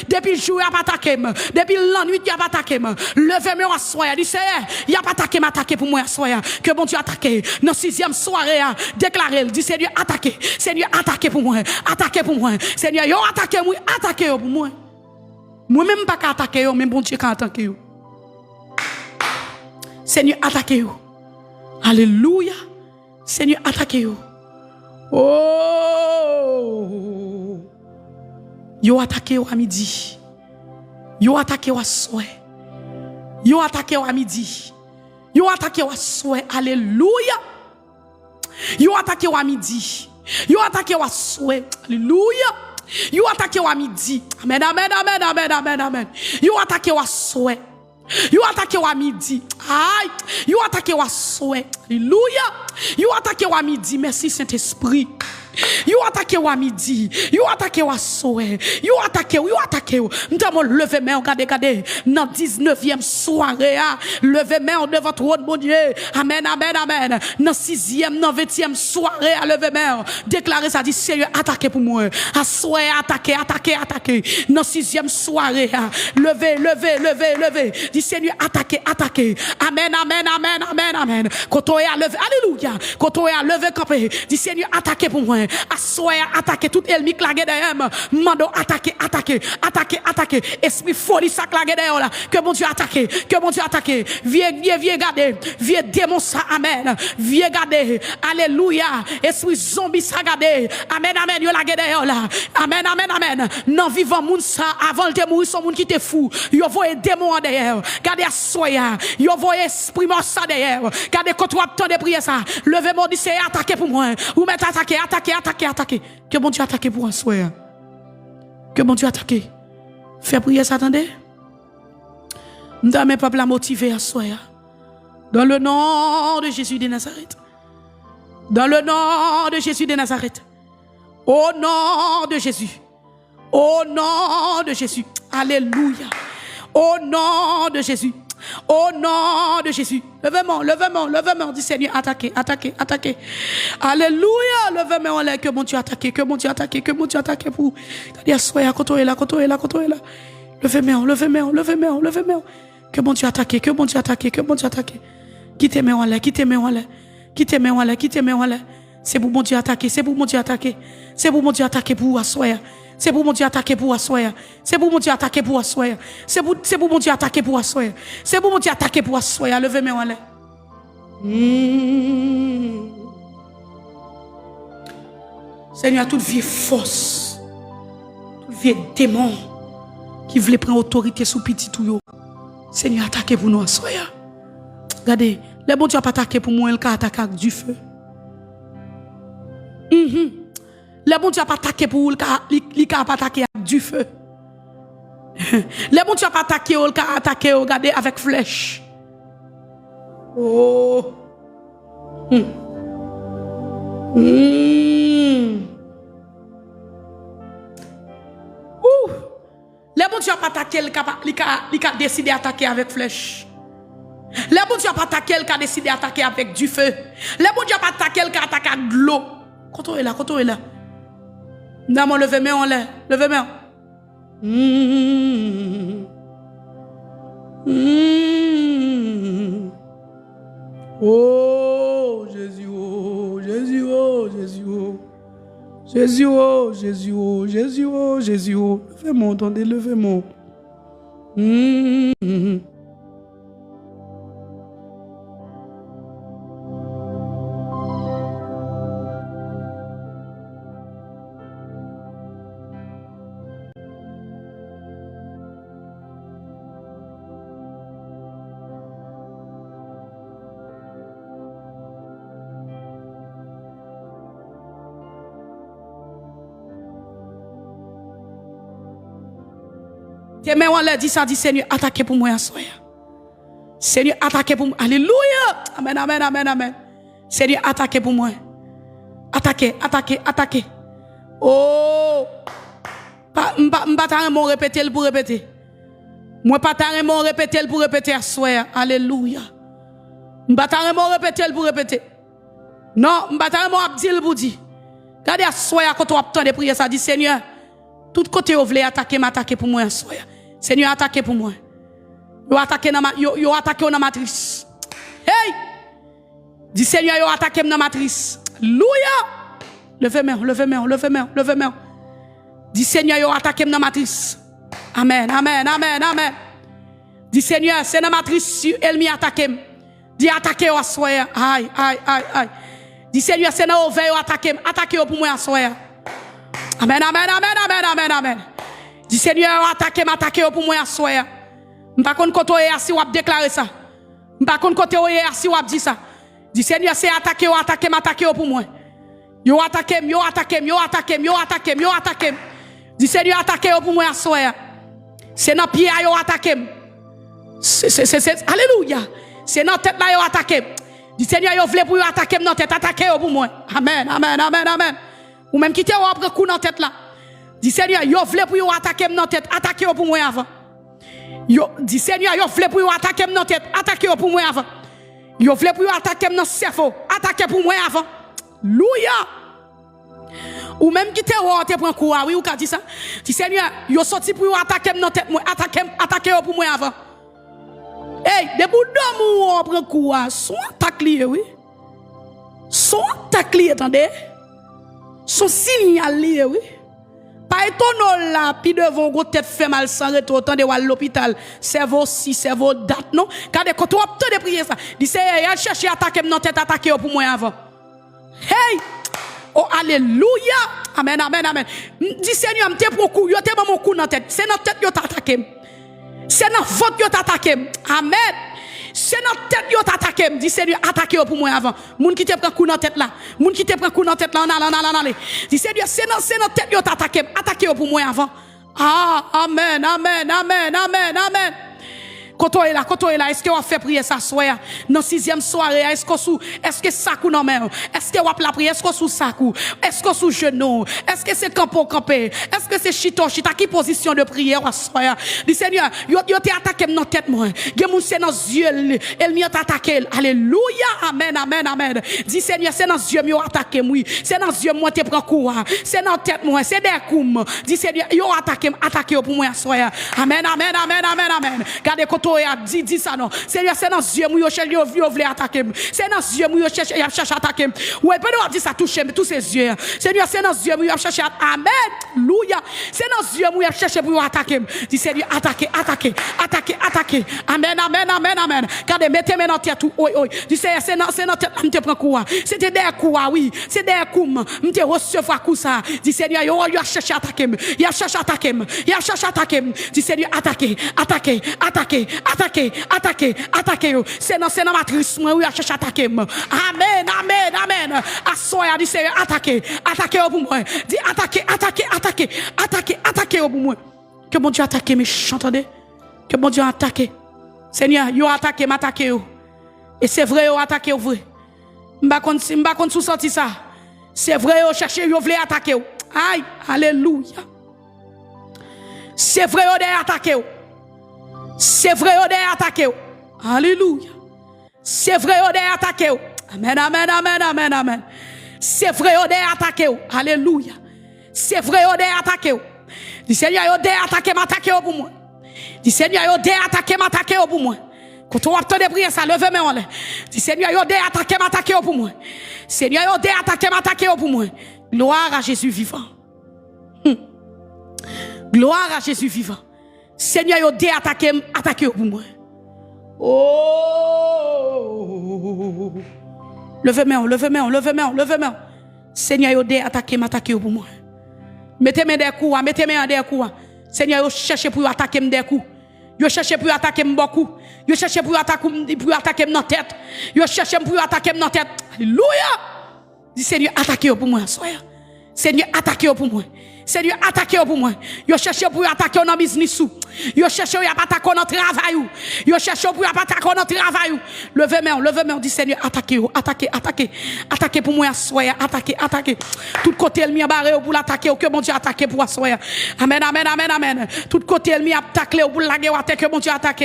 Depuis le jour, y a pas attaqué. Depuis la nuit, y a pas attaqué. Levez-moi à soir. Dit il y a pas attaqué pour moi soir que bon Dieu attaqué dans 6e soirée déclarer dit Seigneur attaqué pour moi Seigneur yo attaqué pour moi même pas qu'à attaquer yo mais bon Dieu qu'à attaquer yo Seigneur attaqué yo alléluia Seigneur attaqué yo oh yo attaqué yo à midi yo attaqué yo à soir yo attaqué à midi. Yo attaqué à soir. Alléluia. Yo attaqué à midi. Yo attaqué à soir. Alléluia. Yo attaqué à midi. Amen. Yo attaqué à soir. You attaqué à midi. Aïe. You attaqué à soir. Alléluia. You attaqué à midi. Merci Saint-Esprit. You attaqué à midi. You attaqué à soir. You attaqué. M'tamo lever main, regardez. Dans 19e soirée, lever main devant trône mon Dieu. Amen. Dans 6e, dans 20e soirée, lever main. Déclarer ça, dit Seigneur, attaquez pour moi. À soir, attaquez. Dans 6e soirée, lever. Dit Seigneur, attaquez. Amen. Quand on est à lever, alléluia. Quand on est à lever, campé, dit Seigneur, attaquez pour moi. Assoya, attaquer tout ennemi clagué derrière. Mando attaquer. Esprit folie ça clagué derrière là. Que mon Dieu attaque. Viens garder. Viens démon ça. Amen. Viens garder. Alléluia. Esprit zombie ça garder. Amen. Yo la derrière là. Amen. Non vivant moun ça avant de mourir son moun qui te fou. Yo voye démon derrière. Gardez assoya. Yo voye esprit mort ça derrière. Gardez quand tu attends de prier ça. Levez mon dit c'est attaquer pour moi. Ou mettre attaquer. Que bon Dieu attaque pour un soir. Que bon Dieu attaque. Fais prier ça, attendez. Dans mes peuples à motiver à soir. Dans le nom de Jésus de Nazareth. Dans le nom de Jésus de Nazareth. Au nom de Jésus. Au nom de Jésus. Alléluia. Au nom de Jésus. Au nom de Jésus. Levez-moi. Dis Seigneur, attaquez. Alléluia. Levez-moi en l'air. Que mon Dieu attaque. Pour. Regardez, soyez quand on est là. Levez-moi. Que mon Dieu attaque. Quittez-moi en l'air. C'est pour mon Dieu attaquer. C'est pour mon Dieu attaquer pour asseoir. C'est pour mon Dieu attaquer pour asseoir. C'est pour mon Dieu attaquer pour asseoir. C'est pour mon Dieu attaquer pour asseoir. C'est pour mon Dieu attaquer pour asseoir. Levez-moi en l'air. Seigneur, toute vieille force, toute vieille démon qui voulait prendre autorité sous petit tout, Seigneur, attaquez pour nous asseoir. Regardez, le bon Dieu pas attaqué pour moi, il a attaqué avec du feu. Le bon Dieu pas attaqué pour vous, il a attaqué avec du feu. Le bon Dieu pas attaqué, il a attaqué, regardez, avec flèche. Oh. Le bon Dieu pas attaqué, il a décidé d'attaquer avec flèche. Le bon Dieu pas attaqué, il a décidé d'attaquer avec du feu. Le bon Dieu pas attaqué, il a attaqué avec de l'eau. Quand on est là. Non, levez-moi en l'air. Levez-moi. Oh, Jésus, oh, Jésus, oh, Jésus, oh. Jésus, oh, Jésus, oh, Jésus, oh, Jésus, oh. Levez-moi, attendez, levez-moi. Mais on l'a dit ça, dit Seigneur, attaquez pour moi à soir. Seigneur, attaquez pour moi. Alléluia. Amen. Seigneur, attaquez pour moi. Attaquez. Oh. M'pas ta mon répéter pour répéter. Moi pas ta mon répéter pour répéter à soir. Alléluia. M'pas ta mon répéter pour répéter. Non, m'pas ta mon abdil pour dire. Regardez à soir quand on attend de prier ça dit Seigneur, tout côté vous voulez m'attaquer pour moi à soir. Seigneur, attaquez pour moi. Yo attaqué dans ma matrice. Hey! Dis Seigneur, yo attaqué dans ma matrice. Alléluia! Levez-moi. Dis Seigneur, yo attaqué dans ma matrice. Amen. Dis Seigneur, c'est dans ma matrice, elle m'y attaqué. Dis attaquez à soir. Aïe. Dis Seigneur, c'est dans ouvert attaquez pour moi à soir. Amen. Dis Seigneur, attaquez pour moi à soir. M'pas konn koto e assis ou déclarer ça. M'pas konn koto e assis ou dit ça. Dis Seigneur, c'est attaquer pour moi. Yo attaquez. Dis Seigneur, attaquez pour moi à soir. C'est dans pied yo attaquez. Alléluia. C'est dans tête là yo attaqué. Dit Seigneur yo vle pour yo attaquer dans tête, attaquer pour moi. Amen, amen, amen, amen. Ou même quitter ou après coup dans tête là. Dit Seigneur yo vle pour yo attaquer dans tête, attaquer pour moi avant. Yo dit Seigneur yo vle pour yo attaquer dans tête, attaquer pour moi avant. Yo vle pour yo attaquer dans cerveau, attaquer pour moi avant. Alléluia. Ou même quitter ou te prend coup, oui ou ka dit ça. Dit Seigneur yo sorti pour yo attaquer dans tête moi, attaquer pour moi avant. Hey, des bouts d'homme où on prend coup, son attaque lié, oui. Son attaque lié, attendez. Son signal lié, oui. Pas étonnant là, puis devant go tête fait mal sans retour, attendez ou à l'hôpital. Cerveau si, cerveau date, non. Quand on a obtenu de prier ça, dit c'est il chercher à attaquer dans tête, attaquer pour moi avant. Hey! Oh, alléluia! Amen, amen, amen. Dis Seigneur, m'te prend coup, yo te mon coup dans tête. C'est dans tête yo t'attaquer. C'est dans votre yo t'attaquer. Amen. C'est dans tête yo t'attaquer. Dis Seigneur, attaquez pour moi avant. Moun qui te prend coup dans tête là. Moun qui te prend coup dans tête là. Non. Dis Seigneur, c'est dans tête yo t'attaquer. Attaquez pour moi avant. Ah, amen, amen, amen, amen, amen. Quand on est là, est-ce que on fait prier ça soir dans 6e soirée, est-ce que ça cou non même, est-ce que on la prière, est-ce que sous ça cou, est-ce que sous genou, est-ce que c'est camper, est-ce que c'est chita qui position de prière soir. Dis Seigneur, yo t'es attaqué dans tête moi. Gen moun c'est dans yeux, elle m'y attaqué. Alléluia, amen, amen, amen. Dis Seigneur, c'est dans yeux m'y attaqué moi. C'est dans yeux moi te prend coup. C'est dans tête moi, c'est des coups. Dis Seigneur, yo attaqué pour moi soir. Amen, amen, amen, amen, amen. Gardez dit ça non. Seigneur, c'est dans yeux moi yo cherche yo vle attaquer. C'est dans yeux moi yo cherche attaquer. Ouais, peut dire ça toucher tous ces yeux. Seigneur, c'est dans yeux moi yo cherche amen. Alléluia. C'est dans yeux moi yo cherche pour attaquer. Dis Seigneur, attaquer. Amen, amen, amen, amen. Gardez mettez dans tête tout. Oui. Dis Seigneur, c'est dans tête me te prend quoi. C'était des coups oui. C'est des coups me te recevoir coup ça. Dis Seigneur, yo cherche attaquer. Il cherche attaquer. Dis Seigneur, attaquer. C'est dans matrice moi oui cherche attaquer. Amen. Assoya dit Seigneur attaquer pour moi. Dis attaquer pour moi. Que mon Dieu attaque méchant, entendez? Que mon Dieu attaque. Seigneur, yo attaque m'attaque yo. Et c'est vrai yo attaque vrai. M'ba kon sous sorti ça. C'est vrai yo chercher yo vle attaquer yo. Aïe, alléluia. C'est vrai yo de attaquer yo. C'est vrai yo de attaquer yo. Alléluia. C'est vrai yo de attaquer yo. Amen. C'est vrai yo de attaquer yo. Alléluia. C'est vrai yo de attaquer yo. Dis Seigneur yo de attaquer m'attaquer pour moi. Dis Seigneur yo de attaquer m'attaquer pour moi. Quand on attend de prier ça, levez mes mains. Dis Seigneur yo de attaquer m'attaquer pour moi. Seigneur yo de attaquer m'attaquer pour moi. Gloire à Jésus vivant. Gloire à Jésus vivant. Seigneur yo de attaquer pour moi. Oh. Levez mes mains. Seigneur yo de attaquer m'attaquer pour moi. Mettez-moi des coups, mettez-moi des coups. Seigneur, yo cherche pour attaquer des coups. Yo cherche pour attaquer beaucoup. Yo cherche pour attaquer dans tête. Yo cherche pour attaquer dans tête. Alléluia. Dis Seigneur, attaquez pour moi, soya. Seigneur, attaquez pour moi. Seigneur, attaquez pour moi. Yo cherche pour attaquer dans business. Yo cherche pour attaquer dans travail. Yo cherche pour attaquer dans travail. Levez-moi, dis Seigneur, attaquez pour moi, soya. Attaquez. Tout côté elle m'y a barré pour l'attaquer, que mon Dieu attaque pour soya. Amen. Tout côté elle m'y a attaqué pour laguer à terre, que mon Dieu attaque,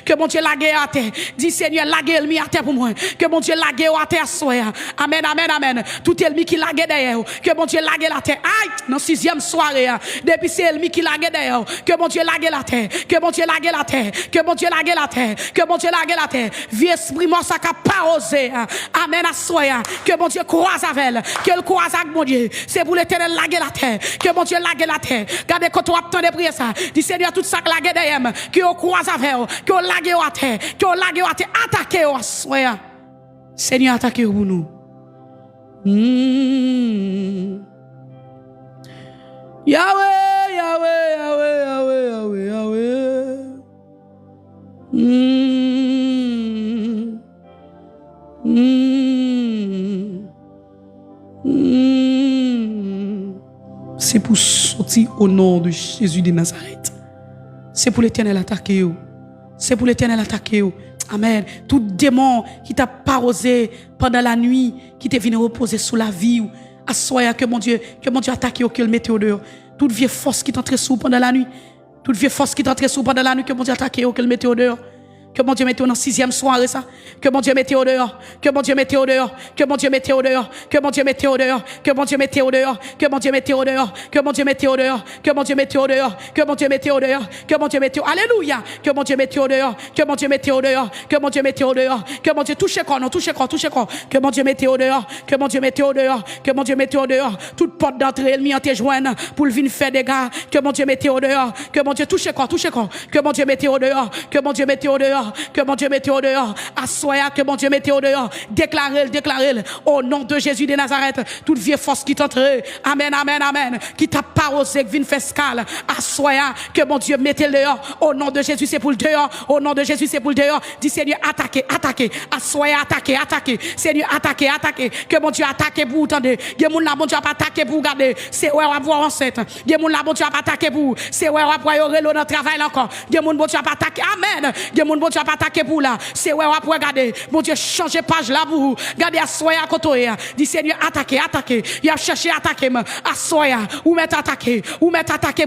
que mon Dieu lague à terre. Dis Seigneur, laguer elle m'y a terre pour moi, que mon Dieu lague à terre soya. Amen. Tout elle m'y qui lague derrière, que mon Dieu lague la terre. Aïe, dans 6e soirée, depuis c'est elle qui lague derrière, que mon Dieu lague la terre, que mon Dieu lague la terre, que mon Dieu lague la terre, que mon Dieu lague la terre. Vieux esprit mort ça qu'a pas osé. Amen à soya, que mon Dieu croise avec elle, que le croise avec mon Dieu. C'est pour l'Éternel lague la terre, que mon Dieu lague la terre. Regardez quand on attend de prier ça, dis Seigneur tout ça lague derrière, que on croise avec elle, que on lague à terre, que on lague à terre, attaquez à soya. Seigneur attaquez pour nous. Yahweh. C'est pour sortir au nom de Jésus de Nazareth. C'est pour l'Éternel attaquer. C'est pour l'Éternel attaquer. Amen. Tout démon qui t'a parosé pendant la nuit, qui t'est venu reposer sous la vie, assoya que mon Dieu attaque que le mette au dehors. Toute vieille force qui t'entre sous pendant la nuit, toute vieille force qui t'entre sous pendant la nuit, que mon Dieu attaque que le mette au dehors. Que mon Dieu mette dans la 6e soirée ça. Que mon Dieu mette au dehors. Que mon Dieu mette au dehors. Que mon Dieu mette au dehors. Que mon Dieu mette au dehors. Que mon Dieu mette au dehors. Que mon Dieu mette au dehors. Que mon Dieu mette au dehors. Que mon Dieu mette au dehors. Que mon Dieu mette au dehors. Que mon Dieu mette au Alléluia. Que mon Dieu mette au dehors. Que mon Dieu mette au dehors. Que mon Dieu mette au dehors. Que mon Dieu touche quoi non touche quoi. Que mon Dieu mette au dehors. Que mon Dieu mette au dehors. Que mon Dieu mette au dehors. Toute porte d'entrée ennemi en te joindre pour le venir faire des gars. Que mon Dieu mette au dehors. Que mon Dieu touche quoi. Que mon Dieu mette au dehors. Que mon Dieu mette au dehors. Que mon Dieu mette au dehors, assoya que mon Dieu mette au dehors, déclarez-le, au nom de Jésus de Nazareth, toute vieille force qui t'entre, amen, qui t'a parosé, qui vient faire scale, assoya que mon Dieu mette le dehors, au nom de Jésus c'est pour le dehors, au nom de Jésus c'est pour le dehors, dit Seigneur attaquez, assoya attaquez, Seigneur attaquez, que mon Dieu attaque pour entendre, que mon la mon Dieu pas attaquer pour garder, c'est ouais on va voir enceinte, que mon la mon Dieu pas attaquer pour, c'est ouais on va voir dans le travail encore, que mon Dieu pas attaquer, amen, que mon Dieu pas attaquer pour là, c'est ouais on va regarder, mon Dieu changer page là pour garder assoya côté, dit Seigneur attaquez, il a cherché attaquer assoya ou mettre attaquer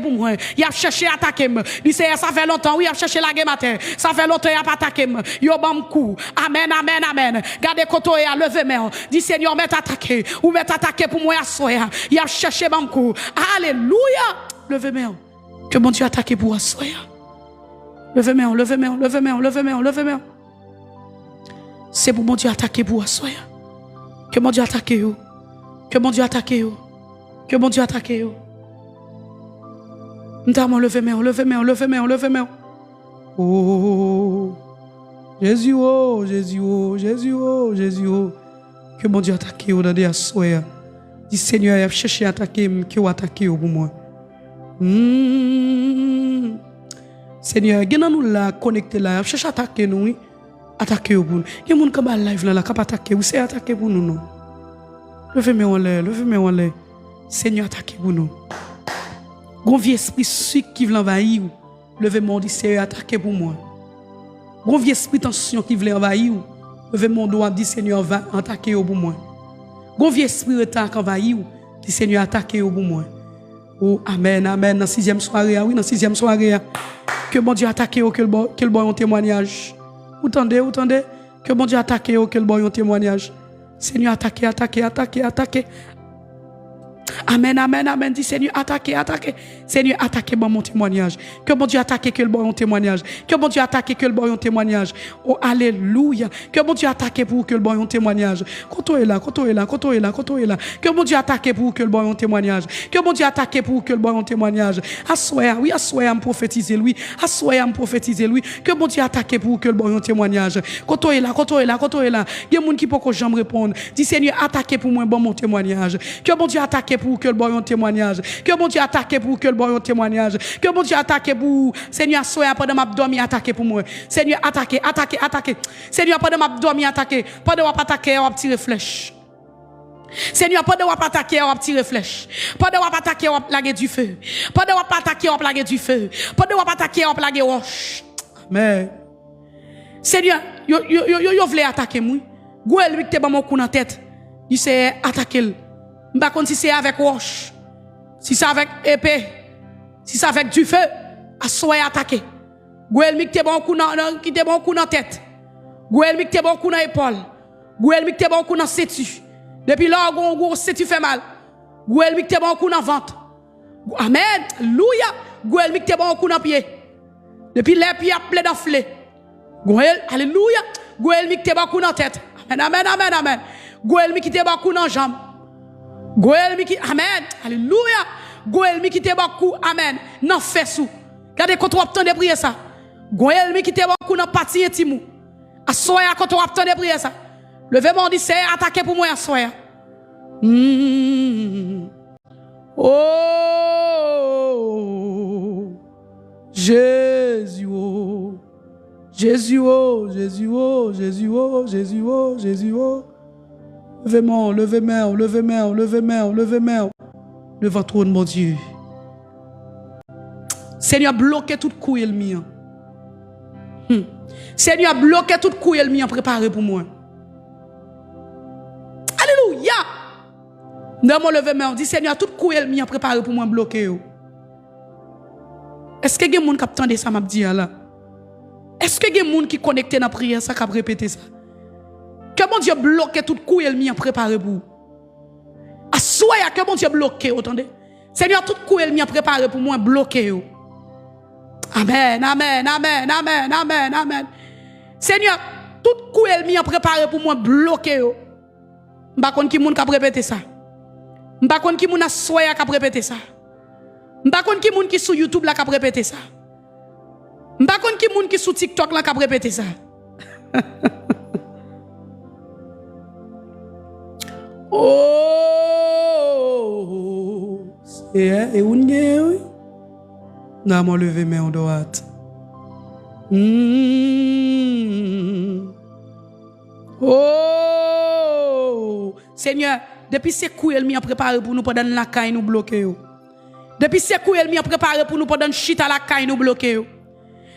pour moi, il a cherché attaquer, dit Seigneur ça fait longtemps, oui il a cherché la guerre matin, ça fait longtemps il a pas attaquer, yo bam coup, amen, gardez côté lever main, dit Seigneur mettre attaquer ou mettre attaquer pour moi assoya, il a cherché bam coup, alléluia, levez main, que mon Dieu attaque pour assoya, levez main. C'est pour mon Dieu attaquer pour assoya. Que mon Dieu attaque yo. Que mon Dieu attaque yo. Que mon Dieu attaque yo. Nous levez main. Oh. Jésus. Que mon Dieu attaque yo dans des assoya. Dis Seigneur, il a cherché à attaquer que ou attaquer pour moi. Seigneur, gena nous là connecté là, cherche à attaquer nous. Oui. Attaquer pour nous. Il y a des gens qui sont live là, qui attaquer. Vous savez attaquer pour nous, non? Levez-moi en l'air. Seigneur, attaquez pour nous. Gon vieux esprit sucre qui veut envahir. Levez-moi, dit Seigneur, attaquez pour moi. Gon vieux esprit tension qui veut envahir. Levez-moi, dit Seigneur, va attaquer pour moi. Gon vieux esprit retard qui envahir. Dit Seigneur, attaquez pour moi. Oh, amen. Dans 6e soirée, oui, dans 6e soirée. Que mon Dieu attaque que le bon un témoignage. Vous entendez, que mon Dieu attaque que le bon un témoignage. Seigneur, attaquez. Amen. Dit Seigneur, attaquez. Seigneur, attaquez mon témoignage. Que mon Dieu attaque que le bon témoignage. Que mon Dieu attaque que le bon témoignage. Oh, alléluia. Que mon Dieu attaque pour que le bon témoignage. Quand est là. Que mon Dieu attaque pour que le bon témoignage. Que mon Dieu attaque pour que le bon témoignage. Assoya, me prophétiser lui. Que mon Dieu attaque pour que le bon témoignage. Quand est là. Il y a des gens qui ne peuvent jamais répondre. Dit Seigneur, attaquez pour moi bon témoignage. Que mon Dieu attaque pour que le bon témoignage. Que mon Dieu attaque pour que le bon témoignage. Que mon Dieu attaque pour Seigneur soya pendant m'a dormir attaquer pour moi. Seigneur attaquer. Seigneur pendant m'a dormir attaquer. Pendant m'a attaquer on va tirer flèche. Seigneur pendant m'a attaquer on va tirer flèche. Pendant m'a attaquer on va plaguer du feu. Pendant m'a attaquer on va plaguer du feu. Pendant m'a attaquer on va plaguer roche. Mais Seigneur yo voulait attaquer moi. Gouel lui te ba mon coup dans tête. Il s'est attaquer. M'pa kon si c'est avec roche, si c'est avec épée, si c'est avec du feu, à soya attaqué. Gouel mi te bon coup dans tête. Gouel mi te bon coup dans épaule. Gouel mi te bon coup dans ceinture. Depuis là gon ceinture fait mal. Gouel mi te bon coup dans ventre. Amen. Alléluia. Gouel mi te bon coup dans pied. Depuis les pieds plein d'enflé. Gouel, alléluia. Gouel mi te bon coup dans tête. Amen. Gouel mi te bon coup dans jambe. Goël mi qui amen alléluia Goël mi qui te beaucoup amen non fait sous regardez quand on attend de prier ça Goël mi qui te beaucoup dans partie intime à soya quand on attend de prier ça levez-moi dit c'est attaquer pour moi à soya oh Jésus Levez main devant trône mon Dieu. Seigneur bloquez toute couille le mien. Seigneur, bloquez toute couille ennemi en préparé pour moi. Alléluia. Dans mon lever main, on dit Seigneur, toute couille ennemi en préparé pour moi bloquer. Est-ce que il y a des gens qui attendent ça m'a dit là? Est-ce que il y a des gens qui connectent dans la prière ça qui répéter ça? Que mon Dieu bloque toute couille ennemi en préparé pour. Assoya que mon Dieu bloque, entendez? Seigneur, toute couille ennemi en préparé pour moi bloquer. Amen, amen, amen, amen, amen, amen. Seigneur, toute couille ennemi en préparé pour moi bloquer. M'pa konn ki moun ka répéter ça. M'pa konn ki moun assoya ka répéter ça. M'pa konn ki moun ki sur YouTube la ka répéter ça. M'pa konn ki moun ki sur TikTok la ka répéter ça. Oh, c'est une guerre. N'a mon lever main en droite. Oh, Seigneur, depuis ces coups elle m'y a préparé pour nous pendant la caille nous bloquer. Depuis ces coups elle m'y a préparé pour nous pendant chita la caille nous bloquer.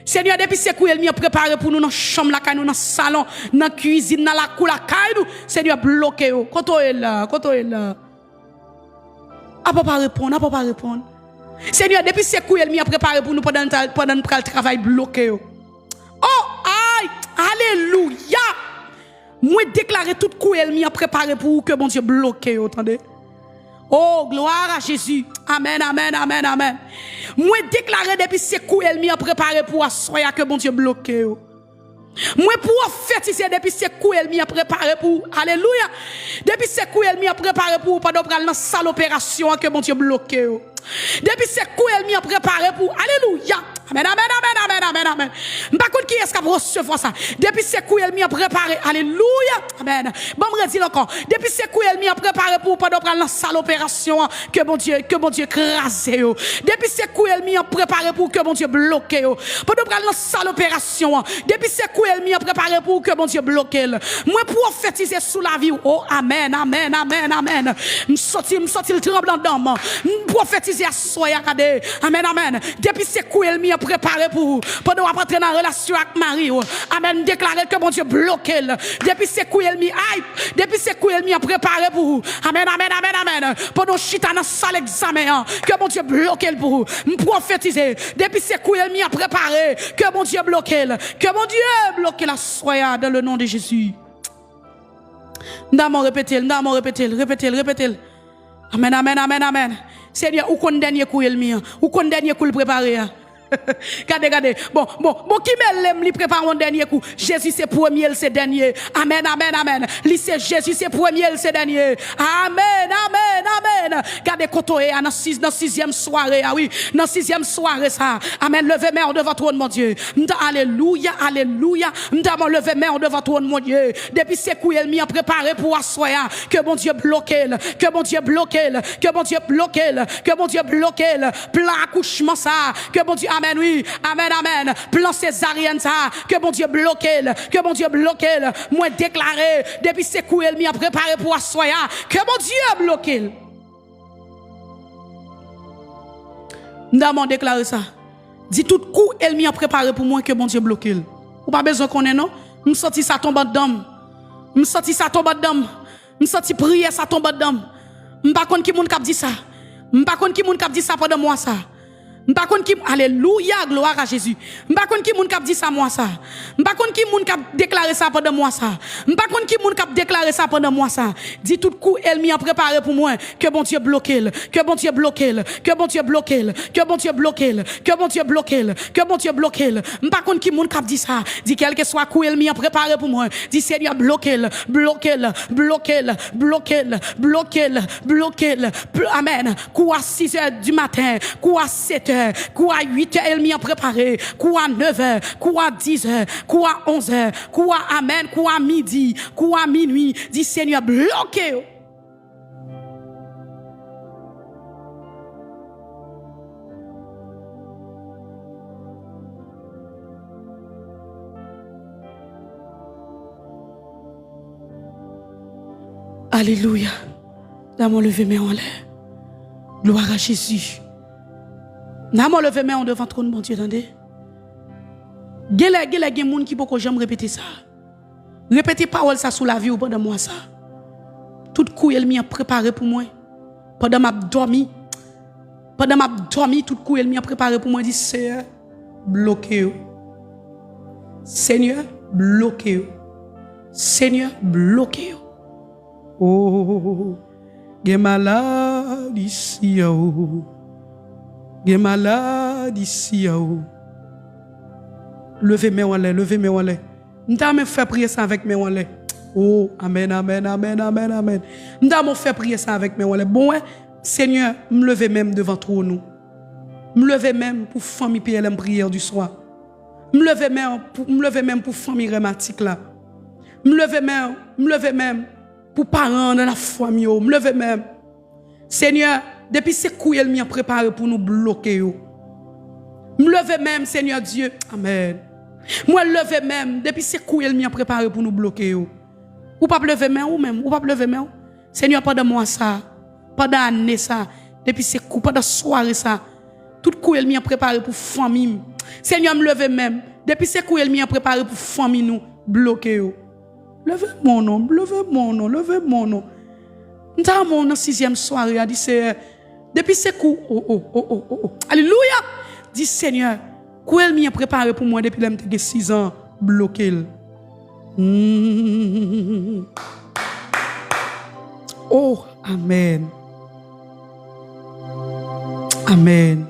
Seigneur, depuis ces coups elle m'y a préparé pour nous dans chambre la caille nous dans salon, dans cuisine, dans la cour la caille nous. Seigneur, bloquer. Quand on est là, quand on est là. A pas répondre, a pas répondre. Seigneur, depuis ces coups elle m'y a préparé pour nous pendant le travail bloqué. Oh, aïe, alléluia. Moi déclarer toute coup elle m'y a préparé pour que mon Dieu bloque, entendez? Oh, gloire à Jésus. Amen, amen, amen, amen. Moi déclarer depuis ces coups elle m'y a préparé pour assoyer que mon Dieu bloque. Moi prophétiser depuis ces coups elle m'y a préparé pour alléluia. Depuis ces coups elle m'y a préparé pour pas prendre dans salle opération que mon Dieu bloque. Depuis ces coups elle m'y a préparé pour alléluia. Amen, amen, amen, amen, amen, amen. Par contre, qui est-ce qui a recevoir ça? Depuis ces coups, elle m'y a préparé. Alléluia. Amen. Bon, me redis encore. Depuis ces coups, elle m'y a préparé pour pas prendre la salle opération que mon Dieu crase. Depuis ces coups, elle m'y a préparé pour que mon Dieu bloque. Pas de prendre la salle opération. Depuis ces coups, elle m'y a préparé pour que mon Dieu bloque. Moi, prophétiser sous la vie. Oh, amen, amen, amen, amen. M'sorti le tremblant d'homme. Prophétiser à soya kade. Amen, amen. Depuis ces coups, elle m'y a préparé pour pendant entrer dans relation avec Marie. Amen. Déclarer que mon Dieu bloque. Depuis ces coups elle m'y aïe. Depuis ces coups elle m'y a préparé pour. Amen, amen, amen, amen. Pendant chita dans salle examen que mon Dieu bloque pour. Me prophétiser. Depuis ces coups elle m'y a préparé que mon Dieu bloque. Que mon Dieu bloque la soya dans le nom de Jésus. Nous répétez. Amen, amen, amen, amen. Seigneur, où qu'on dernier coup elle m'y où qu'on dernier coup le préparer. Regardez. Bon, qui me l'aime, li prépare mon dernier coup. Jésus c'est premier, c'est dernier. Amen, amen, amen. Li c'est Jésus c'est premier, c'est dernier. Amen, amen, amen. Regardez koto e dans sixième soirée, ah oui, dans sixième soirée ça. Amen, levez main devant trône mon Dieu. Alléluia, alléluia. M'dama levez main devant trône mon Dieu. Depuis ces coups elle m'y a préparé pour assoya que mon Dieu bloque, que mon Dieu bloque, que mon Dieu bloque, que mon Dieu bloque. Plan accouchement ça, que mon Dieu amen, oui, amen, amen. Plan césarienne ça, que mon Dieu bloque, que mon Dieu bloque. Moi déclaré, depuis ces coups, elle m'y a préparé pour assoya, que mon Dieu bloque. Nous avons déclaré ça. Dit tout coup, elle m'y a préparé pour moi, que mon Dieu bloque. Ou pas besoin qu'on ait, non? Je me senti ça tombe d'homme. Je me senti ça tombe d'homme. Je me senti prier ça tombe d'homme. Je ne sais pas qui moun kap dit ça. Je ne sais pas qui moun kap dit ça pendant moi ça. M'pa konn ki alléluia gloire à Jésus. M'pa konn ki moun k'ap dit ça moi ça. M'pa konn ki moun k'ap déclarer ça pendant moi ça. M'pa konn ki moun k'ap déclarer ça pendant moi ça. Dit tout coup elle m'y a préparé pour moi que bon Dieu bloque, que bon Dieu bloque, que bon Dieu bloque, que bon Dieu bloque, que bon Dieu bloque, que bon Dieu bloque. M'pa konn ki moun k'ap dit ça. Dit quel que soit coup elle m'y a préparé pour moi. Dit Seigneur bloque, bloque, bloque, bloque, bloque, bloque. Amen. Coup à 6h du matin, coup à 7h, coup à 8h, elle m'y a préparé, coup à 9h, coup à 10h, coup à 11h, coup à amen, coup à midi, coup à minuit, dit Seigneur, bloquez. Alléluia. Dans mon levé main en l'air. Gloire à Jésus. N'a mon levé main devant trône, mon Dieu, attendez. Gele gen moun qui poko jamais répéter ça. Répéter parole ça sous la vie ou pendant moi ça. Tout coup elle m'y a préparé pour moi. Pendant m'a dormi. Tout coup elle m'y a préparé pour moi dit Seigneur bloqué. Seigneur bloqué. Seigneur bloqué. Oh, gen malade ici oh. Gen malade ici oh. Levez mes en l'air, levez mes en l'air. M'ta me fait prier ça avec mes en l'air. Oh, amen, amen, amen, amen, amen. M'ta me fait prier ça avec mes en l'air. Bon, Seigneur, me lever même devant trop nous. Me lever même pour famille PLM prière du soir. Me lever même pour famille rhématique là. Me lever même pour parents dans la famille. Me lever même. Seigneur, depuis ces coups elle m'a préparé pour nous bloquer yo. Me lever même, Seigneur Dieu. Amen. Moi lever même depuis ces coups elle m'a préparé pour nous bloquer yo. Ou pas lever même ou même, ou pas lever même. Seigneur pendant moi ça, pendant année ça, depuis ces coups pendant soirée ça, tout coup elle m'a préparé pour famille. Seigneur me lever même depuis ces coups elle m'a préparé pour famille nous bloquer yo. Levez mon nom, levez mon nom, levez mon nom. Nous avons mon 6e soirée a dit c'est depuis ces coups alléluia. Dit Seigneur, quoi elle m'a préparé pour moi depuis que j'ai 6 ans bloqué. Oh, amen. Amen.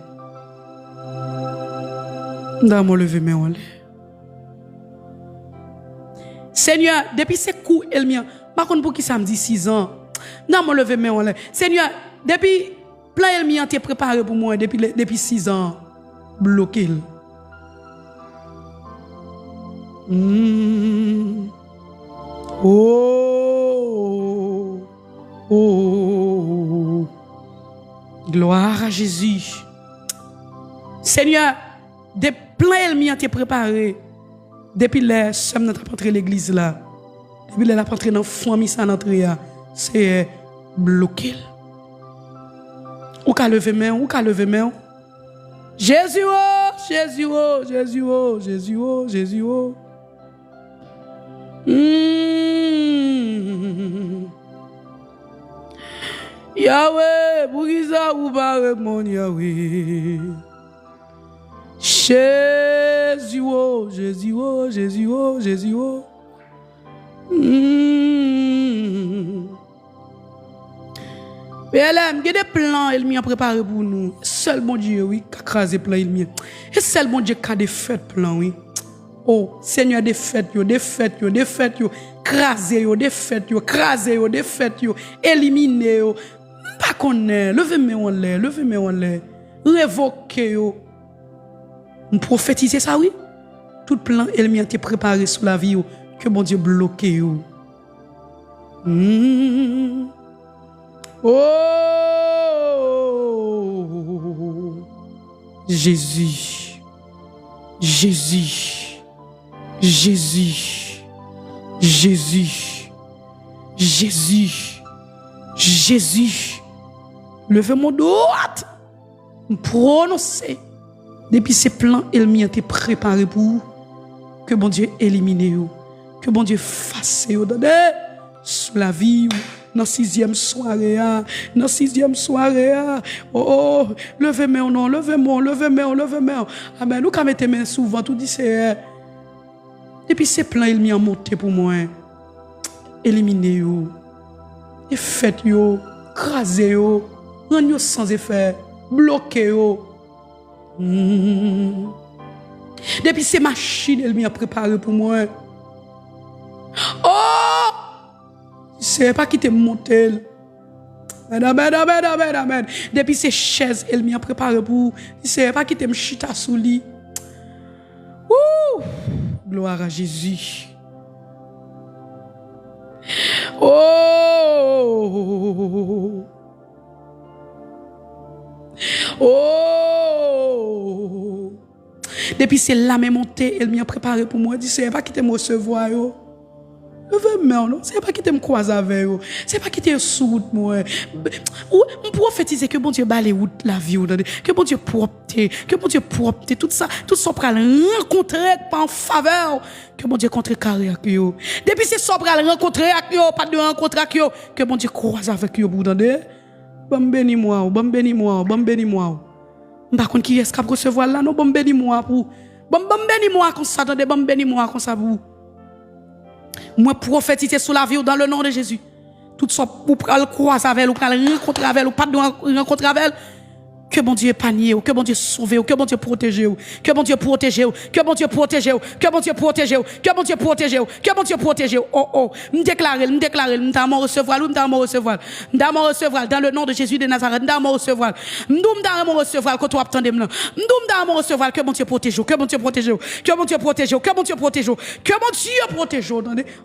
Nous lever mes mains. Seigneur, depuis ces coups, elle m'a. Par contre, pour qui ça me dit 6 ans? Nous lever mes mains. Seigneur, depuis plein elle m'a été préparé pour moi depuis 6 ans. Bloqué. Oh. Oh. Gloire à Jésus. Seigneur, des plans elle m'a été préparé depuis les sommes notre entrée l'église là. Depuis les entrée dans famille ça entrée c'est bloqué. Ou ka lever main, ou ka lever main. Jésus oh, Jésus oh, Jésus oh, Jésus oh, Jésus oh. Yahweh, pour qui ça ou pas répondre Yahweh. Jésus oh, Jésus oh, Jésus oh, Jésus oh. PLM, il y a des plans, il m'a préparé pour nous. Seul bon Dieu, oui, qui a crasé plan, il m'a. Et seul bon Dieu qui a des fêtes plan, oui. Oh, Seigneur, des fêtes, crasé, des fêtes, crasé, des fêtes, éliminé, pas connaît, levez-moi en l'air, révoqué, on prophétise ça, oui. Tout plan, il m'a été préparé sur la vie, que bon Dieu bloqué, Oh, Jésus, Jésus, Jésus, Jésus, Jésus, Jésus. Levez mon droite, prononcer. Depuis ces plans, il m'y a été préparé pour que bon Dieu élimine, que bon Dieu fasse sous la vie. Dans 6e soirée, oh, levez-moi, non, levez-moi. Amen. Nous, quand mettez mains souvent, tout dit, c'est. Depuis ces plans, il m'y a monté pour moi. Éliminez yo. Et faites yo. Crasez yo. Rendez yo sans effet. Bloquez yo. Depuis ces machines, il m'y a préparé pour moi. Oh! C'est pas qui te monté. Amen. Depuis ces chaises, elle m'a préparé pour. C'est pas qui te chita sous lit. Gloire à Jésus. Oh. Depuis c'est la même montée, elle m'a préparé pour moi. C'est pas qui te me recevoir. Levez main, non? C'est pas qui me croise avec vous. C'est pas qui te sous moi. On prophétise que bon Dieu balé route la vie, que bon Dieu propre, tout ça pour rencontrer pas en faveur, que bon Dieu contre carré avec yo. Depuis c'est ça pour rencontrer avec yo, pas de rencontrer avec yo, que bon Dieu croise avec yo pour entendre. Bon bénis-moi. Par contre qui est-ce qu'a recevoir là non bon bénis-moi pour. Bon bénis-moi comme ça, attendez, bon bénis-moi comme ça pour. Moi prophétiser sur la vie dans le nom de Jésus. Tout ça pour le croiser avec, ou pour le rencontrer avec, ou pas de rencontrer avec. Que bon Dieu épargne, que bon Dieu sauve, que bon Dieu protège, que bon Dieu protège, que bon Dieu protège, que bon Dieu protège, que bon Dieu protège, que bon Dieu protège. Oh, me déclarer, m'd'a recevoir dans le nom de Jésus de Nazareth, m'd'a recevoir quand tu attendais là. M'd'a recevoir que bon Dieu protège, que bon Dieu protège, que bon Dieu protège, que bon Dieu protège, que bon Dieu protège.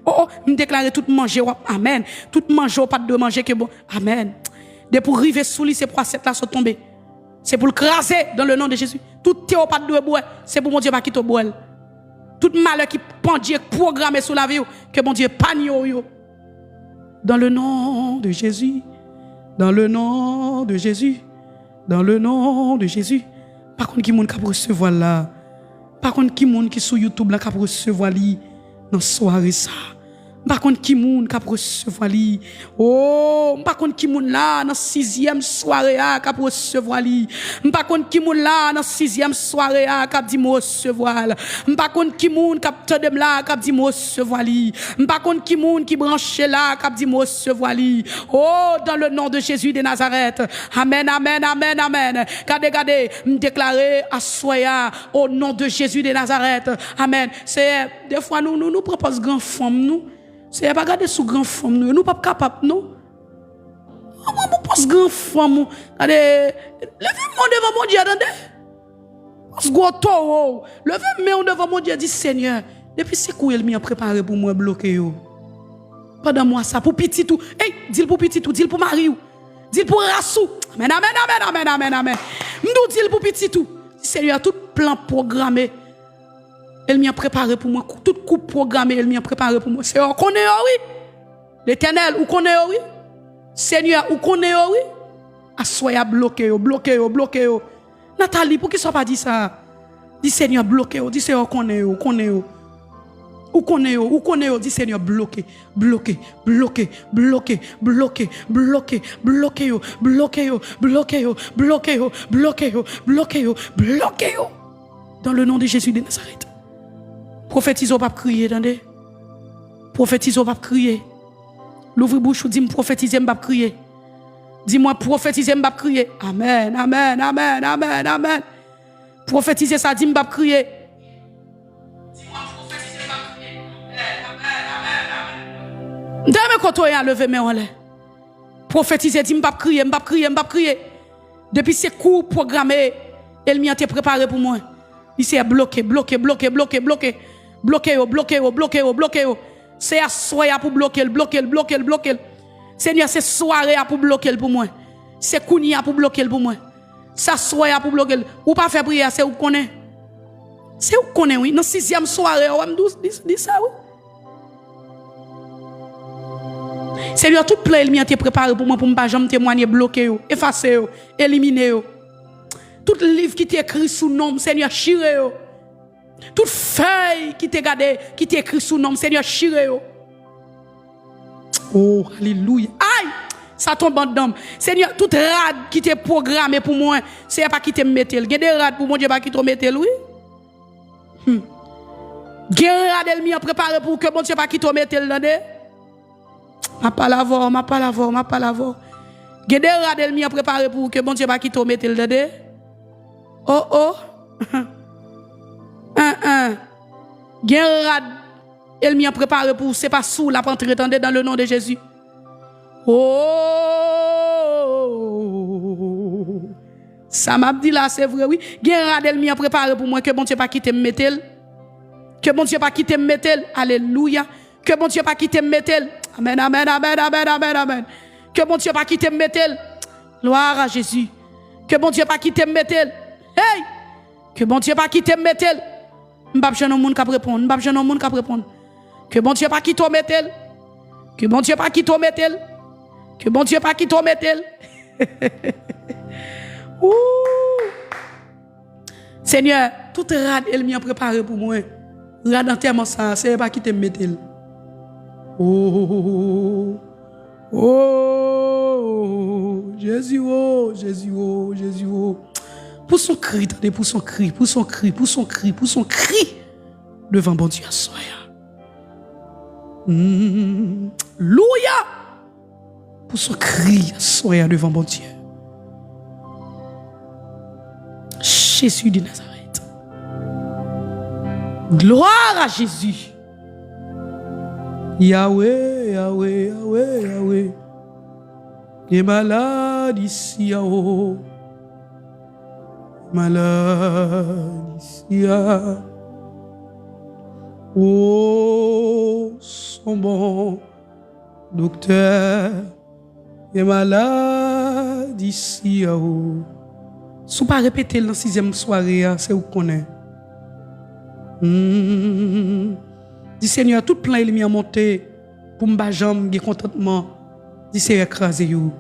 Oh, me déclarer tout manger, amen. Tout manger, pas de manger que bon, amen. De pour arriver sous lui, c'est pour cette là sont tombés. C'est pour le craser dans le nom de Jésus. Tout théopathe de bois, c'est pour mon Dieu pas quitter bois. Tout malheur qui pendie programmé sur la vie, que mon Dieu pagne yo. Dans le nom de Jésus. Dans le nom de Jésus. Dans le nom de Jésus. Par contre qui moun ka recevoir là. Par contre qui moun qui sur YouTube là ka recevoir li dans soirée ça. Par contre qui moun ka recevoir li. Oh, par contre qui moun là dans 6e soirée ka recevoir li. Par contre qui moun là dans 6e soirée ka dit mo recevoir. Par contre qui moun ka tande là ka dit mo recevoir li. Par contre qui moun qui branché là ka dit mo recevoir li. Oh, dans le nom de Jésus de Nazareth. Amen, amen, amen, amen. Regardez, me déclarer à soya au nom de Jésus de Nazareth. Amen. C'est des fois nous propose grand femme nous. C'est pas regarder sous grand femme nous pas capable non. On pose grand femme. Regardez, levez-moi devant mon Dieu, attendez. Levez-moi devant mon Dieu, dit Seigneur, depuis c'est quoi il m'a préparé pour moi bloquer yo. Pendant moi ça pour petit tout. Hey, dis-le pour petit tout, dis-le pour Marie. Dis-le pour Rassou. Amen, amen, amen, amen, amen, amen. M'dou dis-le pour petit tout. Seigneur, tout plan programmé elle m'a préparé pour moi. Tout coup programmé, elle m'a préparé pour moi. C'est on connaît, oui. L'Éternel, ou connaît, oui. Seigneur, ou connaît, oui. Assoya bloqué. Nathalie, pour qui ça pas dit ça? Dis Seigneur, bloqué. Dis Seigneur, connaît. Ou connaît, dis Seigneur, bloqué. Dans le nom de Jésus de Nazareth. Prophétise au pape crier, attendez. Prophétise au pape crier. L'ouvre bouche ou dis-moi prophétiser m'pa crier. Dis-moi prophétiser m'pa crier. Amen, amen, amen, amen, amen. Prophétiser ça dis m'pa crier. Dis-moi prophétiser m'pa crier. Amen, amen, amen. Dame kotoye a lever main en l'air. Prophétiser dis m'pa crier. Depuis ces cours programmés, elle m'y a été préparé pour moi. Il s'est bloqué. Bloqué. C'est à soirée pour bloquer. Seigneur, c'est soirée pour bloquer pour moi. C'est kounia pour bloquer pour moi. C'est soirée pour bloquer. Ou pas faire prière, c'est où connaît. C'est où connaît, oui. Dans 6e soirée, on dit ça, oui. Seigneur, toute plaie, il m'a été préparé pour moi, pour ne pas jamais témoigner, bloquer, effacer, éliminer. Tout livre qui t'écrit sous nom, Seigneur, chiré. Toute feuille qui t'est gardé, qui t'écrit sous nom, Seigneur, chiré. Oh, alléluia. Aïe, ça tombe en dedans. Seigneur, toute rade qui t'est programmé pour moi, c'est pas qui te mette. Il y a des rades pour mon Dieu, pas qui te mette, oui. Il y a des rades, elle m'a préparé pour que mon Dieu, pas qui te mette, ma pas la voir. Il y a des rades, elle m'a préparé pour que mon Dieu, pas qui te mette, Oh. Guerre, elle m'y a préparé pour c'est pas sous la pente dans le nom de Jésus. Oh, ça m'a dit là, c'est vrai, oui. Guerre, elle m'y a préparé pour moi que bon Dieu pas quitter me mettre. Que bon Dieu pas quitter me mettre. Alléluia. Que bon Dieu pas quitter me mettre. Amen. Que bon Dieu pas quitter me mettre. Gloire à Jésus. Que bon Dieu pas quitter me mettre. Hey! Que bon Dieu pas quitter me mettre. M'pa jeune monde qui répondre. Que bon Dieu pas qui tombe elle. Que bon Dieu pas qui tombe elle. Que bon Dieu pas qui tombe elle. Ouh. Seigneur, tout rad elle m'y a préparé pour moi. Rad entièrement ça, c'est pas qui te mettre. Oh. Oh. Jésus, oh, Jésus, oh, Jésus, oh. Pour son cri, attendez, pour son cri, pour son cri, pour son cri, pour son cri devant bon Dieu à soya. Louia. Pour son cri à soya devant bon Dieu. Jésus de Nazareth. Gloire à Jésus. Yahweh, Yahweh, Yahweh, Yahweh. Les malades ici, Yahweh. Malade ici, oh, son bon docteur est malade ici, oh. Si vous pas répéter la 6e soirée, c'est où qu'on est. Dis Seigneur, tout plein il m'y a monté pour me jambe, contentement. Dis Seigneur, écrasez vous.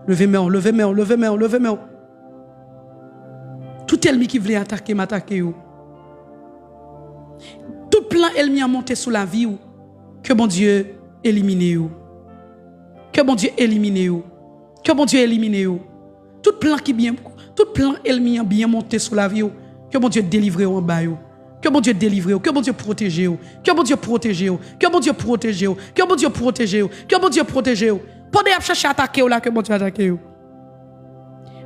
Levez-moi, levez-moi, levez-moi, levez-moi. Tout ennemi qui voulait attaquer, m'attaquer. Tout plan ennemi a monté sous la vie. Que bon Dieu élimine. Que bon Dieu élimine. Que bon Dieu élimine. Tout plan qui bien, tout plan ennemi a bien monté sous la vie. Que bon Dieu délivre en bas. Que bon Dieu délivre. Que bon Dieu protège. Que bon Dieu protège. Que bon Dieu protège. Que bon Dieu protège. Que bon Dieu protège. Pendant que chercher à attaquer là, que bon Dieu attaque.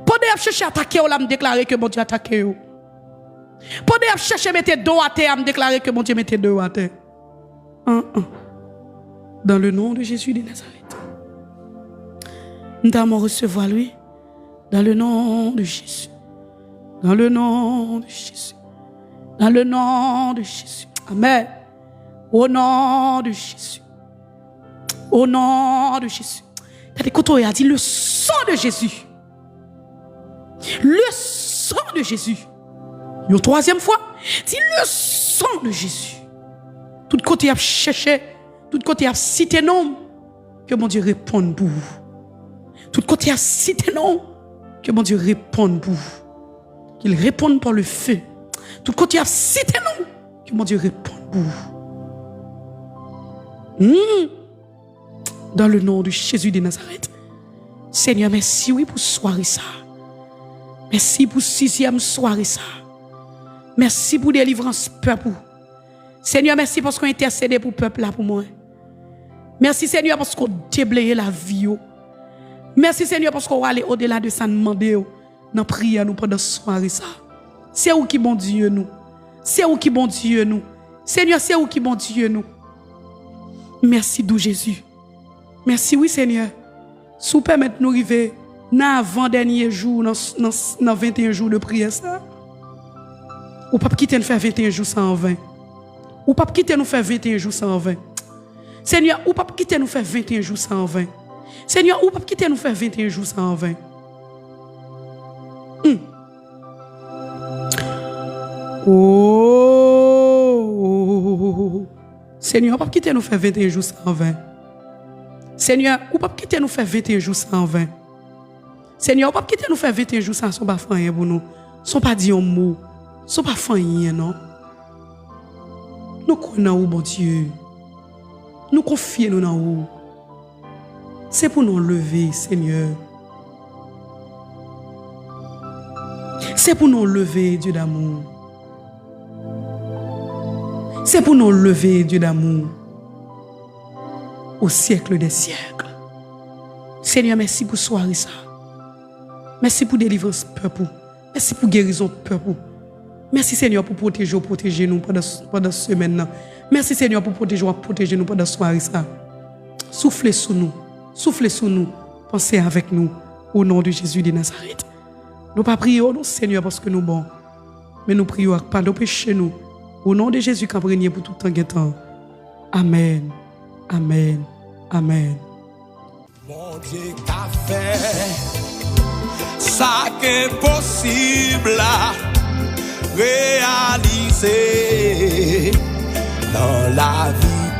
Pendant que chercher à attaquer là, me déclarer que bon Dieu attaque. Pendant que chercher à mettre dos à terre, me déclarer que bon Dieu mette dos à terre. Dans le nom de Jésus de Nazareth. Nous allons recevoir lui. Dans le nom de Jésus. Dans le nom de Jésus. Dans le nom de Jésus. Amen. Au nom de Jésus. Au nom de Jésus. Quand on a dit le sang de Jésus. Le sang de Jésus. Une troisième fois. Dit le sang de Jésus. Tout côté a cherché. Tout côté a cité nom. Que mon Dieu réponde pour vous. Tout côté a cité nom. Que mon Dieu réponde pour vous. Qu'il réponde par le feu. Tout côté a cité nom. Que mon Dieu réponde pour vous. Dans le nom de Jésus de Nazareth. Seigneur, merci oui pour soirée ça. Merci pour 6e soirée ça. Merci pour délivrance peuple. Seigneur, merci parce qu'on intercède pour le peuple là pour moi. Merci Seigneur parce qu'on déblaye la vie. Merci Seigneur parce qu'on va aller au-delà de ça demander dans prière nous pendant soirée ça. C'est où qui bon Dieu nous. C'est où qui bon Dieu nous. Seigneur, c'est où qui bon Dieu nous. Merci d'où Jésus. Merci oui Seigneur. Si vous permettez de nous arriver dans avant-dernier jour, dans 21 jours de prière ça. Ou pas quitter nous faire 21 jours sans 20. Ou pas quitter nous faire 21 jours sans 20. Seigneur, ou pas quitter nous faire 21 jours sans 20. Seigneur, ou pas quitter nous faire 21 jours sans 20. Oh. Seigneur, ou pas quitter nous faire 21 jours sans 20. Seigneur, ou pas quitter nous faire 21 jours sans 20. Seigneur, ou pas quitter nous faire 21 jours sans son pas faire rien pour nous. Son pas dire un mot. Son pas faire rien non. Nous connaissons où bon Dieu. Nous confions dans où. C'est pour nous lever, Seigneur. C'est pour nous lever, Dieu d'amour. C'est pour nous lever, Dieu d'amour. Au siècle des siècles. Seigneur, merci pour soirée ça. Merci pour délivrance peuple. Merci pour guérison peuple. Merci Seigneur pour protéger nous pendant cette semaine. Merci Seigneur pour protéger nous pendant soirée ça. Soufflez sur nous. Soufflez sur nous. Pensez avec nous. Au nom de Jésus de Nazareth. Nous pas prions, nous Seigneur, parce que nous bons. Mais nous prions pas nos péchés nous. Au nom de Jésus qui a régné pour tout le temps. Amen. Amen. Amen. Mon Dieu t'a fait ça qu'impossible à réaliser dans la vie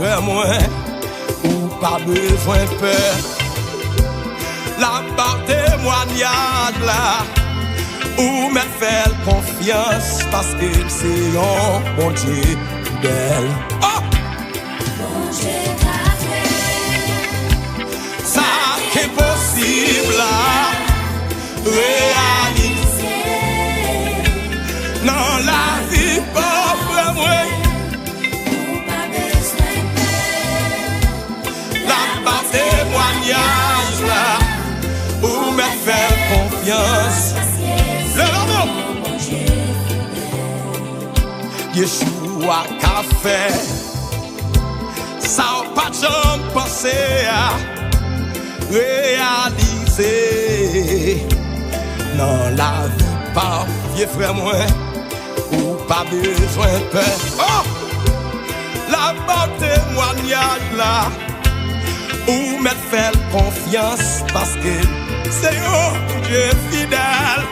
frère moi, ou pas besoin de peur. La barre témoignage là, ou me faire confiance parce que c'est un bon Dieu fidèle. Oh! Bon Dieu t'a fait. Ça qui est possible là, réaliser. Non, la vie pas frère moi. Pas besoin de peur. La barre témoignage là, ou me faire confiance. Le nom Yeshua qu'a fait, ça pas de jambe penser à réaliser. Non, la vie pas vieux frère moi, ou pas besoin de peur. Oh! La bonne témoignage là, ou me faire confiance parce que c'est oh Dieu fidèle.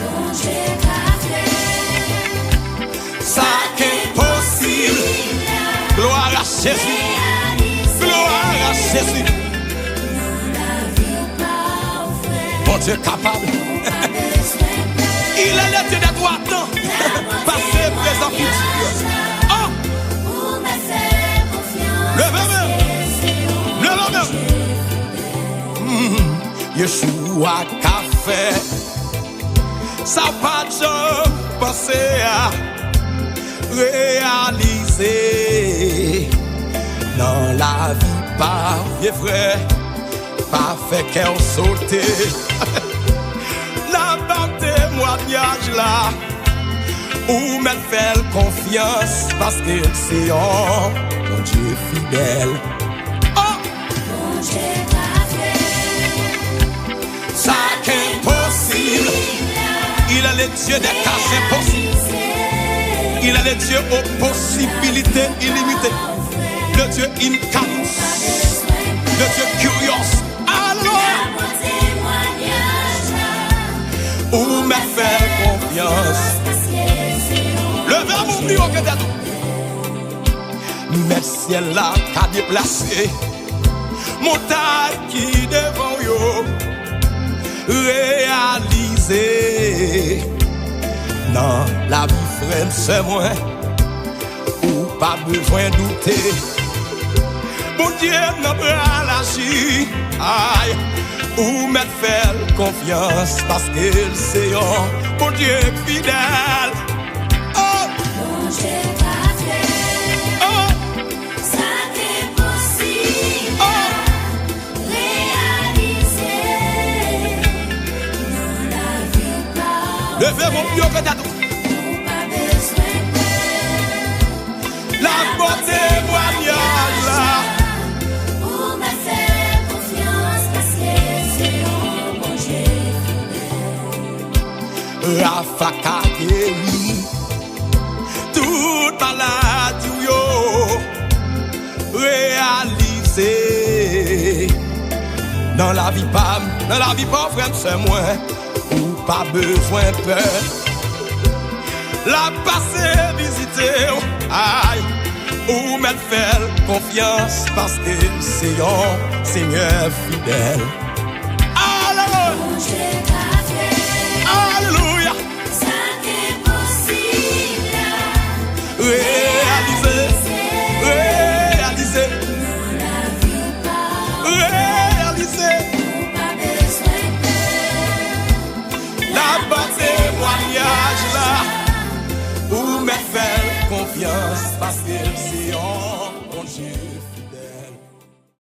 Bon Dieu t'a fait. Ça qui est possible. Gloire à Jésus. Gloire à Jésus. Bon Dieu capable. Il est le Dieu de droit temps. Passé, présent, futur. Oh! Levez-moi. Levez-moi. Yeshua qu'a fait, ça pas de jambe penser à réaliser. Dans la vie pas vieux frère, pas fait qu'elle sauter. La bonne témoignage là, ou me faire confiance parce que c'est un bon Dieu fidèle. Oh! Bon Dieu t'a fait. Ça qu'est possible. Il est le Dieu des cas impossibles. Il est le Dieu aux possibilités illimitées. Le Dieu incapable. Le Dieu curieux. Alors, ou me faire confiance. Le verbe oublie au Québec. Mais ciel là qu'a déplacé. Montagne qui devant yo. Réaliser. Non, la vie frère c'est moi, ou pas besoin douter. Bon Dieu n'a pas lâché, aïe, ou me faire confiance parce que c'est un bon Dieu fidèle. Oh! Bon Dieu t'a fait. Oh! Ça t'est possible. Oh! Levez mon pied au pétatou. La bonne témoignage là. Pour me faire confiance parce que c'est un bon Dieu. Rafa qu'a guéri toute maladie yo. Réaliser. Dans la vie pas frère c'est moi. Pas besoin de peur. La passer visiter, aïe, ou me faire confiance parce que c'est un Seigneur fidèle. Alléluia. Bon Dieu t'a fait. Alléluia. Ça t'est possible. Réaliser. Réaliser. Réaliser. La bonne témoignage là, ou me faire confiance parce que c'est